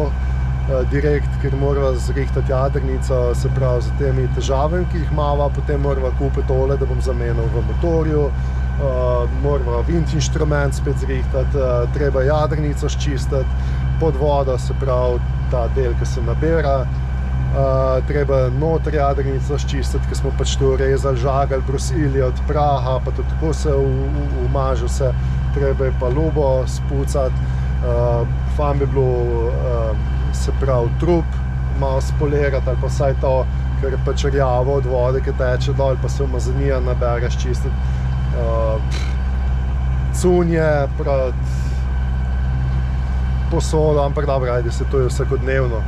direkt, ker morava zrihtati jadrnico, se pravi za temi težavami, ki jih imava, potem morava kupiti tole, da bom zamenjal v motorju, morava vint inštrument spet zrihtati, treba jadrnico ščistiti, pod vodo, se pravi ta del, ki se nabira, treba noter jadrnico ščistiti, ker smo pač to rezali, žagali, brusili od praha, pa tudi tako se umaže vse, treba je pa lubo spucati, fajn bi bilo, se pravi trup malo spolirati ali pa vsaj to, ker je pač rjavo od vode, ki teče dol, pa se umazanija nabere ščistiti, cunje, posodo, ampak dobro, ajde se to je vsakodnevno.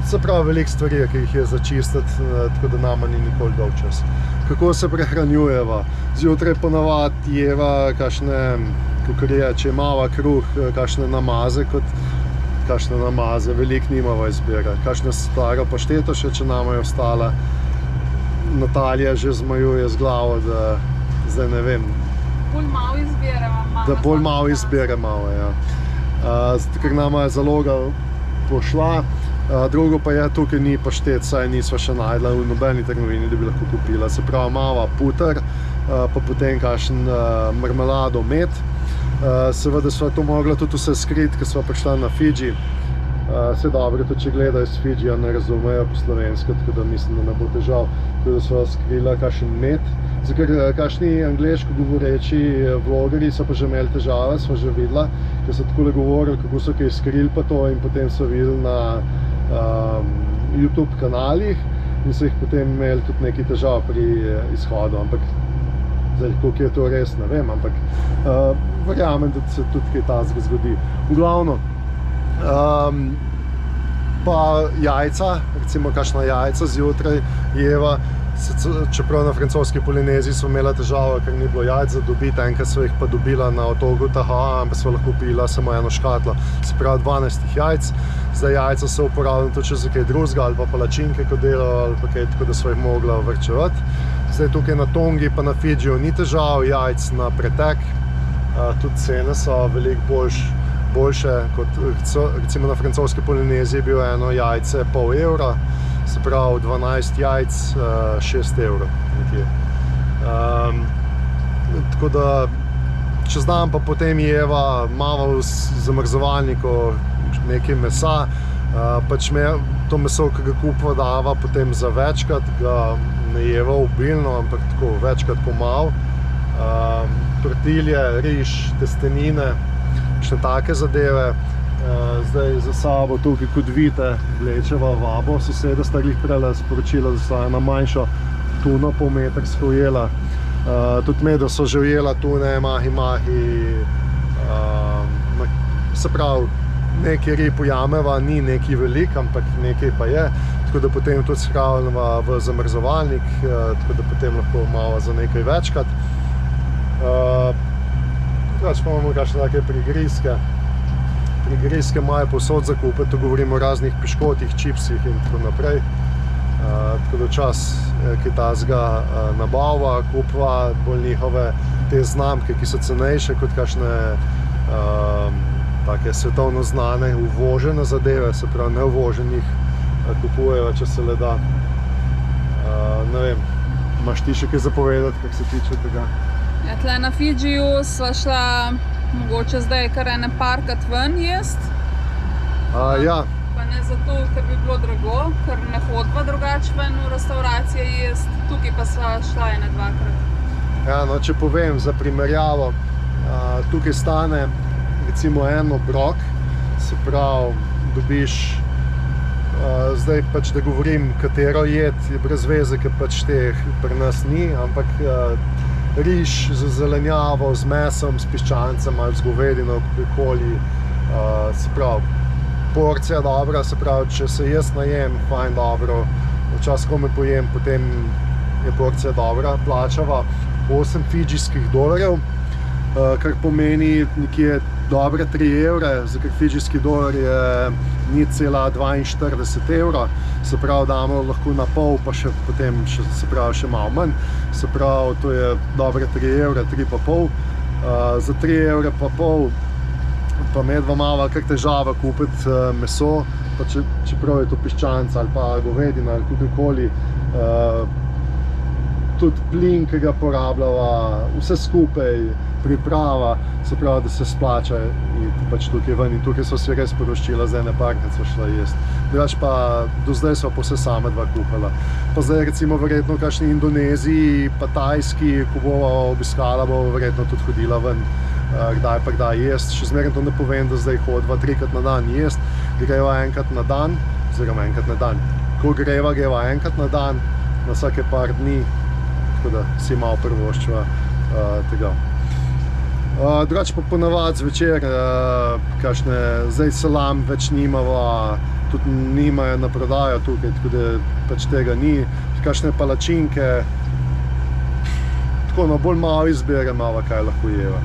Se pravi, veliko stvari, ki jih je za čistiti, tako da nama ni nikoli dolg čas. Kako se prehranjujeva? Zjutraj ponavadi jeva kakšne, kakor je, če imava kruh, kakšne namaze, veliko nimava izbire. Kakšne staro pašteto še, če nama je ostala. Natalija že zmajuje z glavo, da zdaj ne vem. Bolj malo izbireva. Da bolj malo izbire imamo, ja. Ker nama je zaloga pošla. Drugo pa je, tukaj ni paštet, saj nisva še najdla v nobeni trgovini, da bi lahko kupila. Se pravi, imava puter, pa potem kakšen marmelado, med. Seveda sva to mogla tudi vse skriti, ker sva prišla na Fidži. Vse dobro, tudi če gledajo iz Fidžija, ne razumejo po slovensko, tako da mislim, da ne bo težav. Tako da sva skrila kakšen med. Ker kakšni angleško govoreči vlogerji so pa že imeli težave, sva že videla, ker so takole govorili, kako so kaj skrili pa to in potem so videli na YouTube kanalih in so jih potem imeli tudi nekaj težav pri izhodu, ampak zdaj, koliko je to res, ne vem, ampak verjamem, da se tudi kaj takega zgodi. V glavno, pa jajca, recimo kakšna jajca zjutraj jeva, čeprav na francoski Polineziji smo imela težavo, ker ni bilo jajc za dobiti, enkrat so jih pa dobila na otoku Taha, ampak smo lahko pila samo eno škatlo, se pravi 12 jajc. Zdaj jajca so uporabljena tudi za kaj drugega, ali pa palačinke, kot delajo, ali pa kaj tako, da smo jih mogla vrčevati. Zdaj tukaj na Tongi pa na Fidžiju ni težav, jajc na pretek, tudi cene so veliko boljše, kot recimo na francoski Polineziji je bil eno jajce pol evra, se pravi 12 jajc, 6 evrov nekje. Tako da čez dan pa potem jeva malo v zamrzovalniku nekaj mesa, pač to meso, ki ga kupva dava potem za večkrat, ga ne jeva obilno, ampak tako večkrat po malo. Tortilje, riž, testenine, še take zadeve. Zdaj za sabo tukaj, kot vidite, vlečeva vabo. Soseda sta glih prele sporočila, da sta ena manjšo tuno polmetrsko ujela. Tudi medo so že ujela tune, mahi. Se pravi, nekaj rib ujameva, ni nekaj velik, ampak nekaj pa je. Tako da potem tudi shranjava v zamrzovalnik, tako da potem lahko malo za nekaj večkrat. Drugače pa imamo kakšne take prigrizke. Prigrizke imajo povsod za kupiti, to govorimo o raznih piškotih, čipsih in tako naprej. Tako da včas kaj takega nabava, kupva bolj njihove te znamke, ki so cenejše kot kakšne take svetovno znane, uvožene zadeve, se pravi neuvoženih kupujejo, če se le da. Ne vem, imaš ti še kaj zapovedati, kak se tiče tega? Ja, tle na Fidžiju sva šla mogoče zdaj kar ene parkrat ven jest. Ja. Pa ne zato, ker bi bilo drago, ker ne hodva drugače ven v restauracije jest. Tukaj pa sva šla ene dvakrat. Ja, no, če povem za primerjavo, tukaj stane recimo en obrok, se pravi, dobiš, zdaj pač da govorim, katero jed, je brez veze, ker pač teh pri nas ni, ampak riž z zelenjavo, z mesom, s piščancem ali z govedino, kakorkoli, se pravi, porcija dobra, se pravi, če se jaz najem, fajn dobro, včasih kome pojem, potem je porcija dobra, plačava 8 fidžijskih dolarjev, kar pomeni nekje dobre 3 evre, ker fidžijski dolar je 0,42 evra, se pravi, damo lahko na pol, pa še potem se pravi še malo manj, se pravi, to je dobre 3 evre, 3,5. Za 3 evre pa pol pa medva mava kar težava kupiti meso, pa čeprav je to piščanca ali pa govedina ali kakorkoli, tudi plin, ki ga porabljava, vse skupaj, priprava, se pravi, da se splača iti pač tukaj ven in tukaj so si res poroščila, zdaj ne parkrat so šla jesti. Drugače pa do zdaj so pa vse same dva kupila. Pa zdaj recimo verjetno v kakšni Indoneziji pa Tajski, ko bova obiskala, bova verjetno tudi hodila ven, kdaj pa kdaj jesti. Še zmeraj to ne povem, da zdaj hodiva 3-krat na dan jesti, greva enkrat na dan, oziroma enkrat na dan. Ko greva enkrat na dan, na vsake par dni, tako da si malo privoščiva tega. Drugače pa ponavadi zvečer, kakšne, zdaj salam več nimava, tudi nimajo na prodajo tukaj, tako da pač tega ni. Kakšne palačinke, tako no, bolj malo izbere imava, kaj lahko jeva.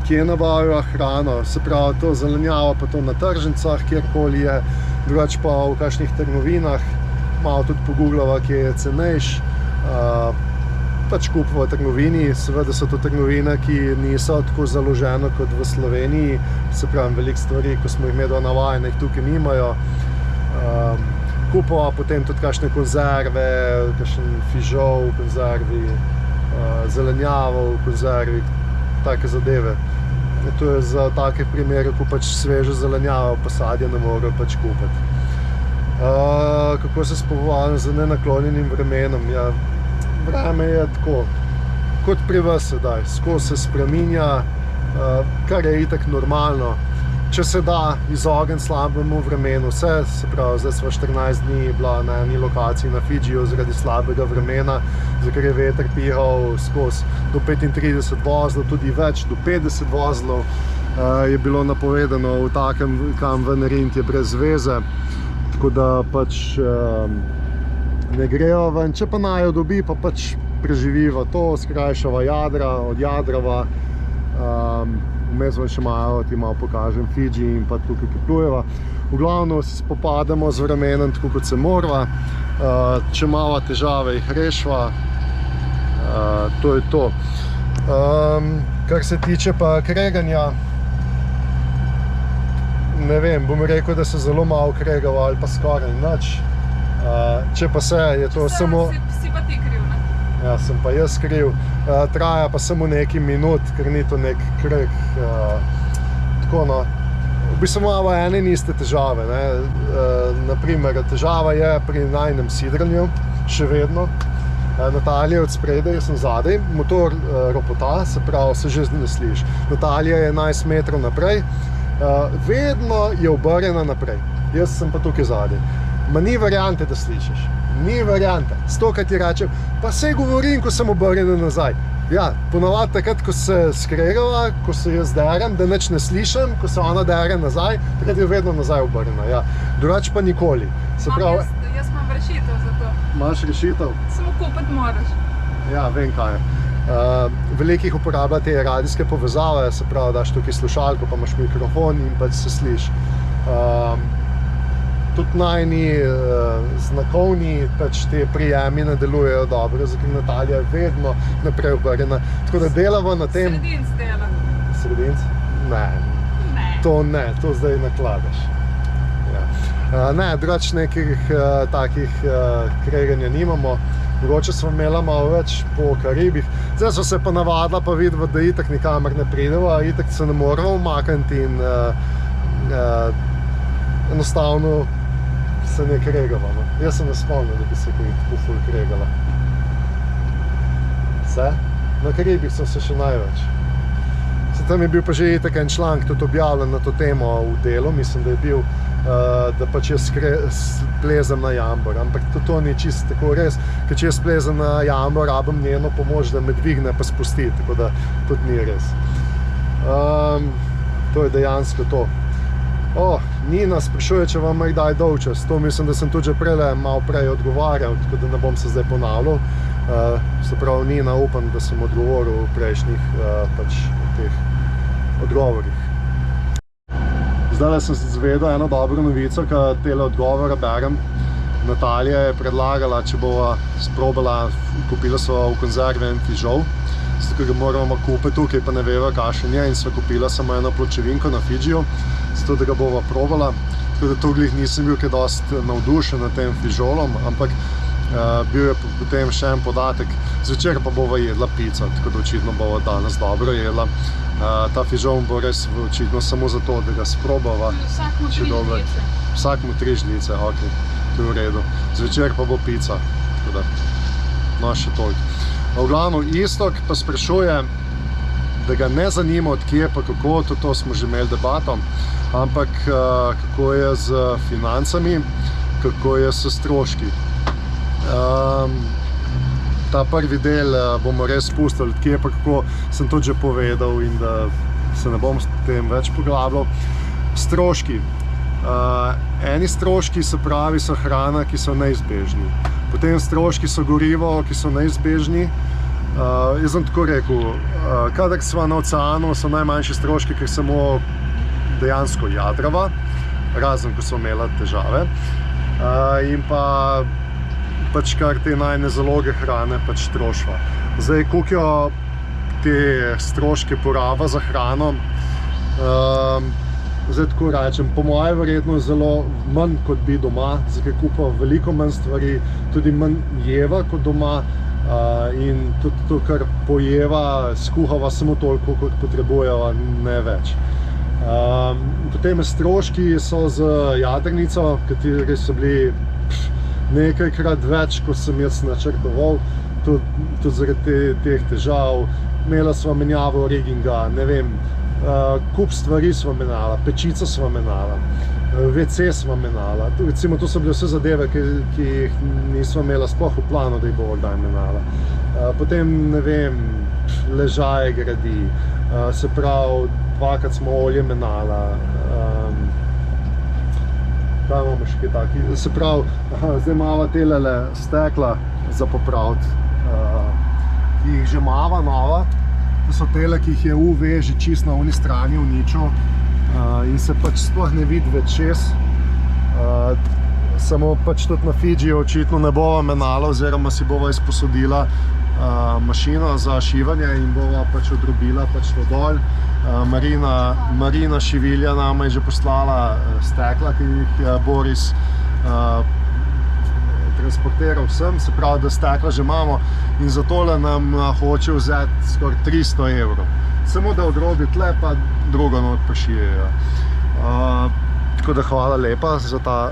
Kje nabaviva hrano, se pravi to zelenjavo pa to na tržnicah, kjerkoli je, drugače pa v kakšnih trgovinah, malo tudi pogooglava, kje je cenejš, pač kupimo v trgovini, seveda so to trgovine, ki niso tako založene kot v Sloveniji, se pravi, veliko stvari, ko smo jih imeli navajene, jih tukaj nimajo. Kupimo potem tudi kakšne konzerve, kakšen fižol v konzervi, zelenjavo v konzervi, take zadeve. To je za take primere, ko pač sveže zelenjavo pa sadje ne morejo pač kupiti. Kako se spopadam z nenaklonjenim vremenom? Ja, vreme je tako, kot pri vas sedaj, skozi se spreminja, kar je itak normalno. Če se da izogniti slabemu vremenu, vse, se pravi, zdaj sva 14 dni bila na eni lokaciji na Fidžiju zaradi slabega vremena, za kar je veter pihal skozi do 35 vozlov, tudi več, do 50 vozlov je bilo napovedano v takem, kam ven rint je brez veze, tako da pač ne grejo ven, če pa najo dobi, pa pač preživiva to, skrajšava jadra, odjadrava, vmes vam še malo, ti malo pokažem Fidži in pa tukaj, ki plujeva. V glavno se spopademo z vremenom tako, kot se morava, če imava težave, jih rešva, to je to. Kar se tiče pa kreganja, ne vem, bom rekel, da se zelo malo kregava ali pa skoraj nič. Če pa se, je to samo... Si pa ti kriv, ne? Ja, sem pa jaz kriv. Traja pa samo nekaj minut, ker ni to nek kreg. Tako no, v bistvu imamo ene in iste težave, ne. Naprimer, težava je pri najnem sidranju, še vedno. Natalija je od spredaj, jaz sem zadaj, motor ropota, se pravi, se že ne sliši. Natalija je 11 metrov naprej, vedno je obrnjena naprej, jaz sem pa tukaj zadaj. Ma ni variante, da slišiš, ni variante. Stokrat ti rečem, pa saj govorim, ko sem obrnjena nazaj. Ja, ponavadi takrat, ko se skregava, ko se jaz derem, da nič ne slišim, ko se ona dere nazaj, takrat je vedno nazaj obrnjena, ja. Drugače pa nikoli. Se pravi, jaz imam rešitev za to. Imaš rešitev? Samo kupiti moraš. Ja, vem kaj je. Veliko jih uporablja te radijske povezave, se pravi, daš tukaj slušalko, pa imaš mikrofon in pač se sliši. Tudi najni znakovni pač te prijemi ne delujejo dobro, zato ker Natalija je vedno naprej obrnjena. Tako da delava na tem... Sredinc dela. Sredinc? Ne. To ne, to zdaj nakladaš. Ja. Ne, drugače nekih takih kreganja nimamo. Mogoče smo imela malo več po Karibih. Zdaj so se pa navadila pa videla, da itak nikamor ne prideva, itak se ne moramo umakniti in enostavno se ne kregava. No. Jaz sem ne spomnil, da bi se tako ful kregala. Vse? Na Karibih so se še največ. Tam je bil pa že itak en članek tudi objavljen na to temo v Delu, mislim, da je bil, da pač jaz plezam na jambor, ampak to ni čisto tako res, ker če jaz plezam na jambor, rabim njeno pomoč, da me dvigne pa spusti, tako da tudi ni res. To je dejansko to. Nina sprašuje, če vam je kdaj dolgčas. To mislim, da sem tudi že malo prej odgovarjal, tako da ne bom se zdaj ponavljal. Se pravi, Nina, upam, da sem odgovoril v prejšnjih pač teh odgovorih. Zdaj sem izvedel eno dobro novico, ki tele odgovore berem. Natalija je predlagala, če bova sprobala, kupila so v konzervi en fižol, zato ker ga moramo kupiti tukaj, pa ne veva, kakšen je, in sva kupila samo eno pločevinko na Fidžiju, zato da ga bova probala. Tako da to glih nisem bil kaj dosti navdušen nad tem fižolom, ampak bil je potem še en podatek, zvečer pa bova jedla pico, tako da očitno bova danes dobro jedla. Ta fižol bo res očitno samo zato, da ga sprobava. Vsak mu 3 žlice. Vsak mu 3 žlice, ok, to je v redu. Zvečer pa bo pica, tako da, no še toliko. V glavnem, Iztok pa sprašuje, da ga ne zanima od kje pa kako, to smo že imeli debato, ampak kako je z financami, kako je s stroški. Ta prvi del bomo res spustili, kje pa kako, sem tudi že povedal in da se ne bom s tem več poglabljal. Stroški. Eni stroški, se pravi, so hrana, ki so neizbežni. Potem stroški so gorivo, ki so neizbežni. Jaz sem tako rekel, kadar sva na oceanu, so najmanjši stroški, ker samo dejansko jadrava, razen ko so imela težave. In pa pač kar te najne zaloge hrane pač trošva. Zdaj, koliko jo te stroške poraba za hrano, zdaj tako rečem, po moje verjetno zelo manj kot bi doma, zdaj kupa veliko manj stvari, tudi manj jeva kot doma in tudi to, kar pojeva, skuhava samo toliko, kot potrebujeva, ne več. Potem stroški so z jadrnico, kateri so bili nekajkrat več, kot sem jaz načrtoval, tudi zaradi teh težav. Imela sva menjavo riginga, ne vem, kup stvari sva menjala, pečico sva menjala, WC sva menjala. Recimo, to so bile vse zadeve, ki jih nisva imela sploh v planu, da jih bo kdaj menjala. Potem, ne vem, ležaje gradi, se pravi, dvakrat smo olje menjala. Kaj imamo še kaj taki? Se pravi, zdaj imava telele stekla za popraviti, ki jih že imava nova. To so tele, ki jih je UV že čist na oni strani uničil in se pač sploh ne vidi več čez. Samo pač tudi na Fidžiju očitno ne bova menjala oziroma si bova izposodila mašino za šivanje in bova pač odrobila pač to dol. Marina Šivilja nama je že poslala stekla, ki jih je Boris transportiral vsem, se pravi, da stekla že imamo in za tole nam hoče vzeti skoraj 300 evrov. Samo da odrobi tle, pa drugo not prišijejo. Tako da hvala lepa za ta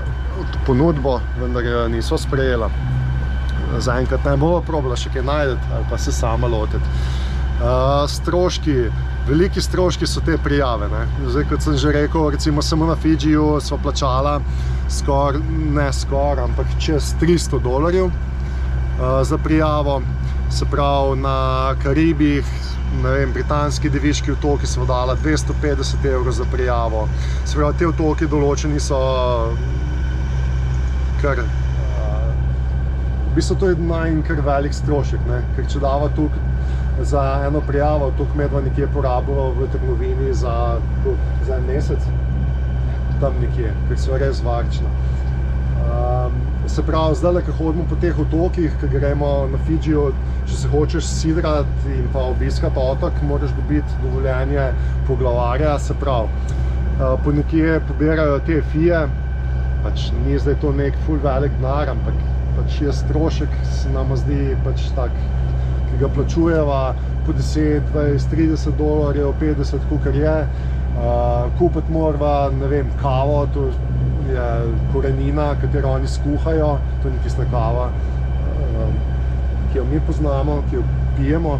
ponudbo, vendar jo niso sprejela. Zaenkrat ne bova probala še kaj najdeti ali pa se sama lotiti. Stroški, veliki stroški so te prijave, ne? Zdaj, kot sem že rekel, recimo samo na Fidžiju sva plačala ampak čez $300 za prijavo. Se pravi, na Karibih, ne vem, britanski deviški otoki sva dala 250 evrov za prijavo. Se pravi, te otoki določeni so kar v bistvu to je kar velik strošek, ne? Ker če dava tukaj za eno prijavo, tukaj medva nekje porabila v trgovini za en mesec, tam nekje, ker so res varčna. Se pravi, zdaj, ko hodimo po teh otokih, ko gremo na Fidžiju, če se hočeš sidrati in pa obiskati otok, moraš dobiti dovoljenje poglavarja, se pravi, po nekje pobirajo te fije, pač ni zdaj to nek ful velik denar, ampak pač je strošek, se nama zdi pač tak, ki ga plačujeva po 10, 20, 30 dolarjev, 50, kakor je. Kupiti morava, ne vem, kavo, to je korenina, katero oni skuhajo, to ni tista kava, ki jo mi poznamo, ki jo pijemo.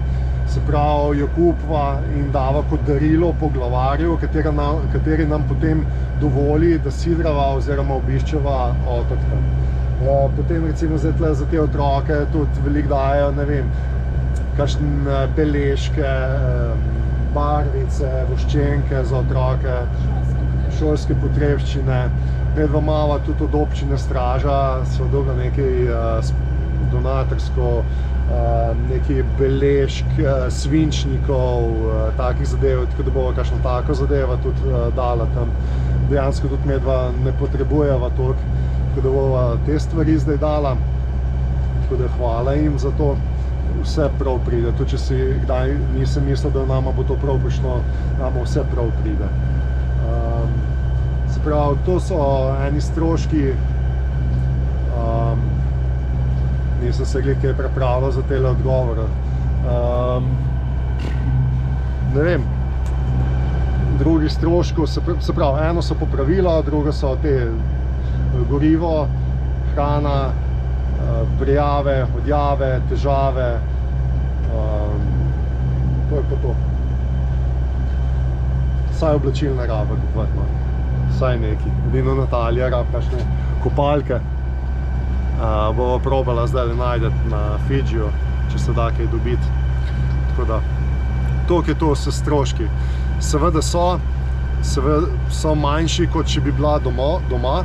Se pravi, jo kupva in dava kot darilo poglavarju, kateri nam potem dovoli, da sidrava oziroma obiščeva otok tam. Potem recimo zdaj tle za te otroke tudi veliko dajo, ne vem, kakšne beležke, barvice, voščenke za otroke, šolske potrebščine. Medva imava tudi od občine Straža, sva dobila nekaj donatorsko, nekaj beležk, svinčnikov, takih zadev, tako da bova kakšna tako zadeva tudi dala tam. Dejansko tudi medva ne potrebujeva toliko, tako da bova te stvari zdaj dala, tako da hvala jim za to. vse prav pride. Tudi če si kdaj nisem mislil, da nama bo to prav prišlo, nama vse prav pride. Se pravi, to so eni stroški, nisem se glih kaj pripravljal za tele odgovore. Ne vem, drugih stroškov, se pravi, eno so popravila, drugo so te gorivo, hrana, prijave, odjave, težave, to je pa to. Vsaj oblačilna raba kupovati, vsaj neki. Edino Natalija rab kakšne kopalke. Bova probala zdaj najdeti na Fidžiju, če se da kaj dobiti. Tako da, toliko je to s stroški. Seveda so manjši, kot če bi bila doma,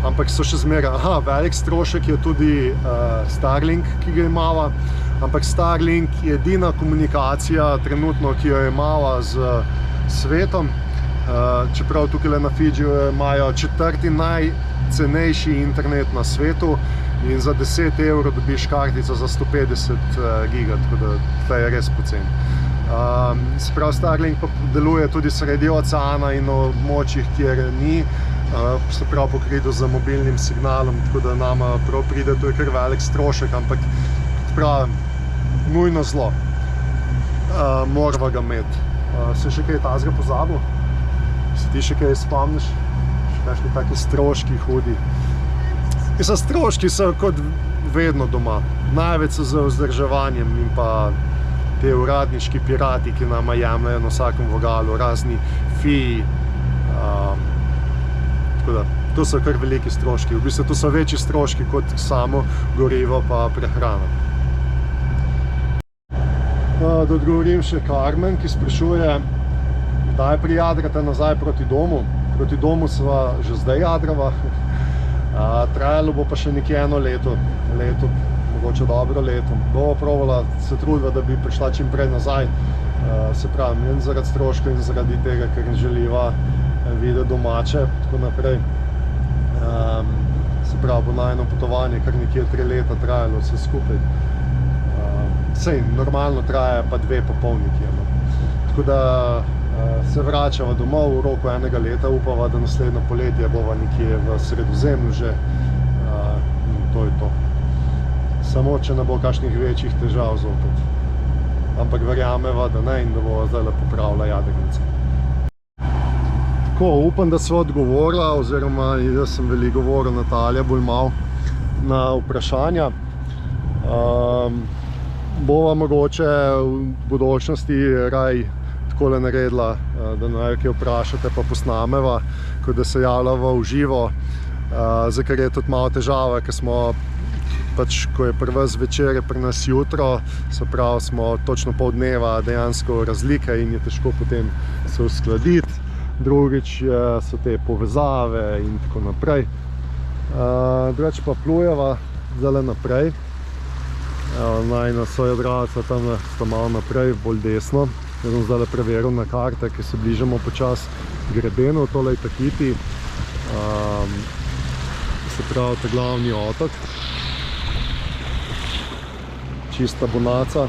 ampak so še zmeraj. Velik strošek je tudi Starlink, ki ga imava, ampak Starlink je edina komunikacija trenutno, ki jo imava z svetom. Čeprav tukaj na Fidžiju imajo 4. najcenejši internet na svetu in za 10 € dobiš kartico za 150 giga, tako da to je res poceni. Se pravi, Starlink pa deluje tudi sredi oceana in na območjih, kjer ni, se pravi pokrito z mobilnim signalom, tako da nama prav pride, to je kar velik strošek, ampak pravim, nujno zlo. Morava ga imeti. Se še kaj tazga pozabil? Se ti še kaj spomniš? Še kakšni taki stroški hudi? Mislim, stroški so kot vedno doma. Največ so za vzdrževanjem in pa te uradniški pirati, ki nama jemljajo na vsakem vogalu, razni fiji. Tako da, to so kar veliki stroški. V bistvu to so večji stroški kot samo gorivo pa prehrana. Da odgovorim še Carmen, ki sprašuje, kdaj prijadrate nazaj proti domu. Proti domu sva že zdaj jadrava. Trajalo bo pa še nekje eno leto, mogoče dobro leto. Bova probala se trudila, da bi prišla čim prej nazaj. Se pravi, in zaradi stroškov in zaradi tega, ker želiva videti domače, tako naprej. Se pravi, bo najno potovanje kar nekje 3 leta trajalo vse skupaj. Sej, normalno traja pa 2 popolniki. Tako da se vračava domov v roku 1 leta, upava, da naslednjo poletje bova nekje v Sredozemlju že. In to je to. Samo, če ne bo kakšnih večjih težav zopet. Ampak verjameva, da ne in da bova zdaj popravila jadrnice. Tako, upam, da sva odgovorila, oziroma jaz sem veliko govoril, Natalija bolj malo, na vprašanja. Bova mogoče v bodočnosti raj takole naredila, da naj kaj vprašate pa posnameva, kot da se javljava v živo, za kar je tudi malo težava, ker smo pač, ko je pri vas večer, je pri nas jutro, se pravi, smo točno pol dneva dejansko razlike in je težko potem se uskladiti. Drugič so te povezave in tako naprej. Drugače pa plujeva zdaj naprej. Najna sojadraca tam sta malo naprej, bolj desno. Jaz sem zdaj preveril na karte, ki se bližamo počas grebenu, tole je Tahiti. Se pravi, ta glavni otok. Čista bonaca.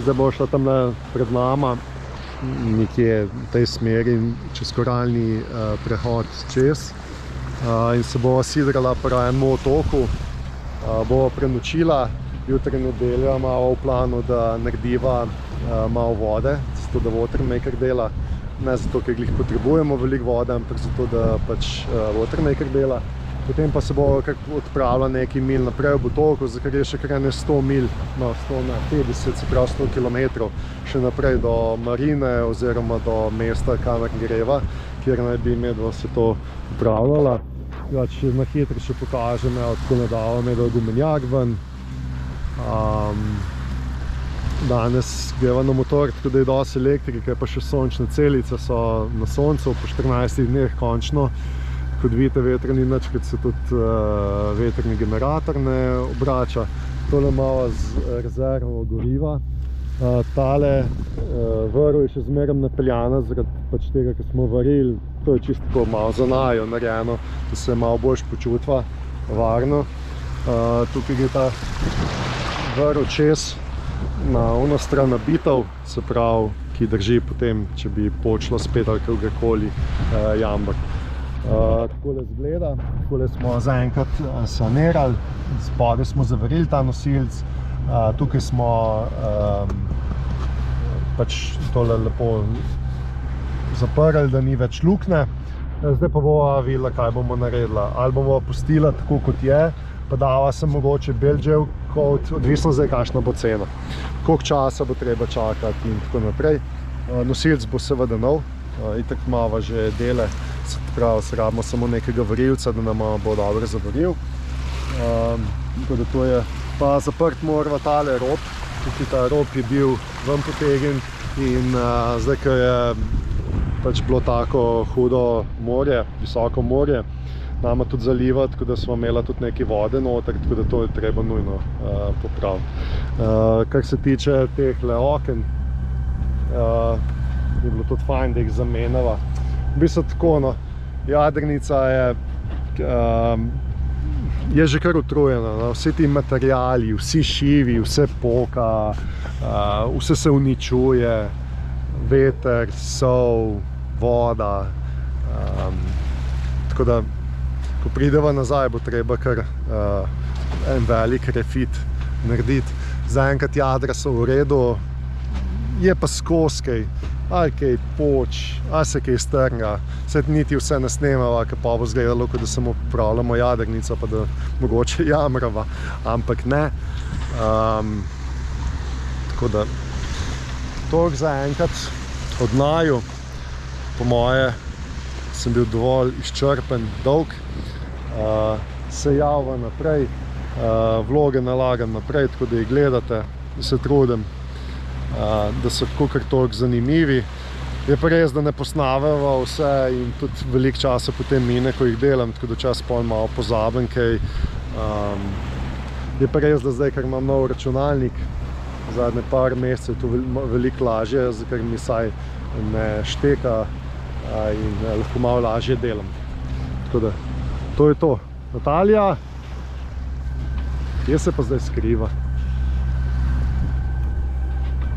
Zdaj bo šla tam pred nama, nekje v tej smeri, čez koralni prehod čez. In se bova sidrala pri enem otoku, bova prenočila, jutri nedelja malo v planu, da narediva malo vode, zato da watermaker dela, ne zato, ker glih potrebujemo veliko vode, ampak zato, da pač watermaker dela. Potem pa se bo odpravila nekaj mil naprej v otoku, za kar je še kar 100 mil, no 150, se pravi 100 km, še naprej do marine oziroma do mesta, kamor greva, kjer naj bi medva se to upravljala. Če na hitro še pokažem, tako ne dava medva gumenjak ven. Danes greva na motor, tako da je dosti elektrike, pa še sončne celice so na soncu, po 14 dneh končno. Kot vidite, vetrni nič, kot se tudi vetrni generator ne obrača. Tole malo z rezervo goriva. Tale vrv je še zmeraj napeljana, zaradi pač tega, ker smo varili. To je čisto tako malo za najo narejeno, da se malo boljš počutva varno. Tukaj gre ta vrv čez na ono stran nabitev, se pravi, ki drži potem, če bi počlo spet ali kakorkoli jambar. Takole izgleda, takole smo zaenkrat sanirali, spodaj smo zavrili ta nosilc, tukaj smo pač tole lepo zaprli, da ni več luknje. Zdaj pa bova videla, kaj bomo naredila. Ali bomo pustila tako, kot je, pa dava sem mogoče belgel kot, odvisno zdaj, kakšna bo cena. Koliko časa bo treba čakati in tako naprej. Nosilc bo seveda nov, itak imava že dele, se pravi, se rabimo samo nekega varilca, da nam bo dobro zavaril. Tako da to je. Pa zaprt morava tale rob, tukaj ta rob je bil ven potegin in zdaj, ko je pač bilo tako hudo morje, visoko morje, nama tudi zaliva, tako da smo imela tudi nekaj vode noter, tako da to je treba nujno popraviti. Kar se tiče tehle oken, je bilo tudi fajn, da jih zamenjava. V bistvu tako, no, jadrnica je že kar utrujena, no. Vsi ti materiali, vsi šivi, vse poka, vse se uničuje, veter, sol, voda, tako da, ko prideva nazaj, bo treba kar en velik refit narediti. Zaenkrat jadra so v redu, je pa skozi kaj, ali kaj poč, ali se kaj strnga. Se niti vse ne snemava, ker pa bo izgledalo, kot da samo popravljamo jadrnico, pa da mogoče jamrava, ampak ne. Tako da, toliko zaenkrat od naju. Po moje sem bil dovolj izčrpen, dolg. Se javim naprej, vloge nalagam naprej, tako da jih gledate, da se trudim, da so kakor toliko zanimivi. Je pa res, da ne posnavava vse in tudi veliko časa potem mine, ko jih delam, tako da čas pol malo pozabim kaj. Je pa res, da zdaj, ker imam nov računalnik, zadnje par mesecev je to veliko lažje, ker mi saj ne šteka in lahko malo lažje delam. Tako da, to je to. Natalija, kje se pa zdaj skriva?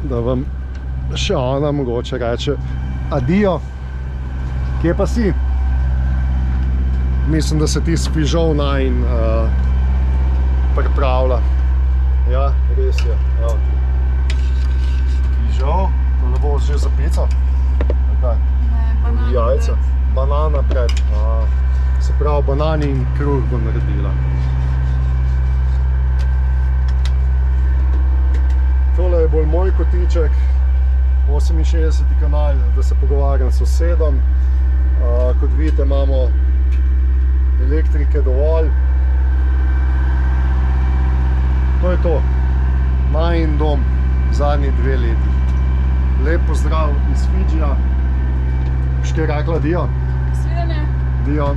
Da vam še ona mogoče reče adijo. Kje pa si? Mislim, da se ti spižal najin pripravlja. Ja, res je. Evo. Spižal, to ne bo že za pico? Kaj? Ne, banana jajca. pred. Banana pred. Se pravi, banani in kruh bo naredila. Tole je bolj moj kotiček, 68. kanal, da se pogovarjam s sosedom. Kot vidite, imamo elektrike dovolj. To je to. Najin dom, zadnji 2 leti. Lep pozdrav iz Fidžija. Še kaj rekla, Dio? Svidenje. Dio.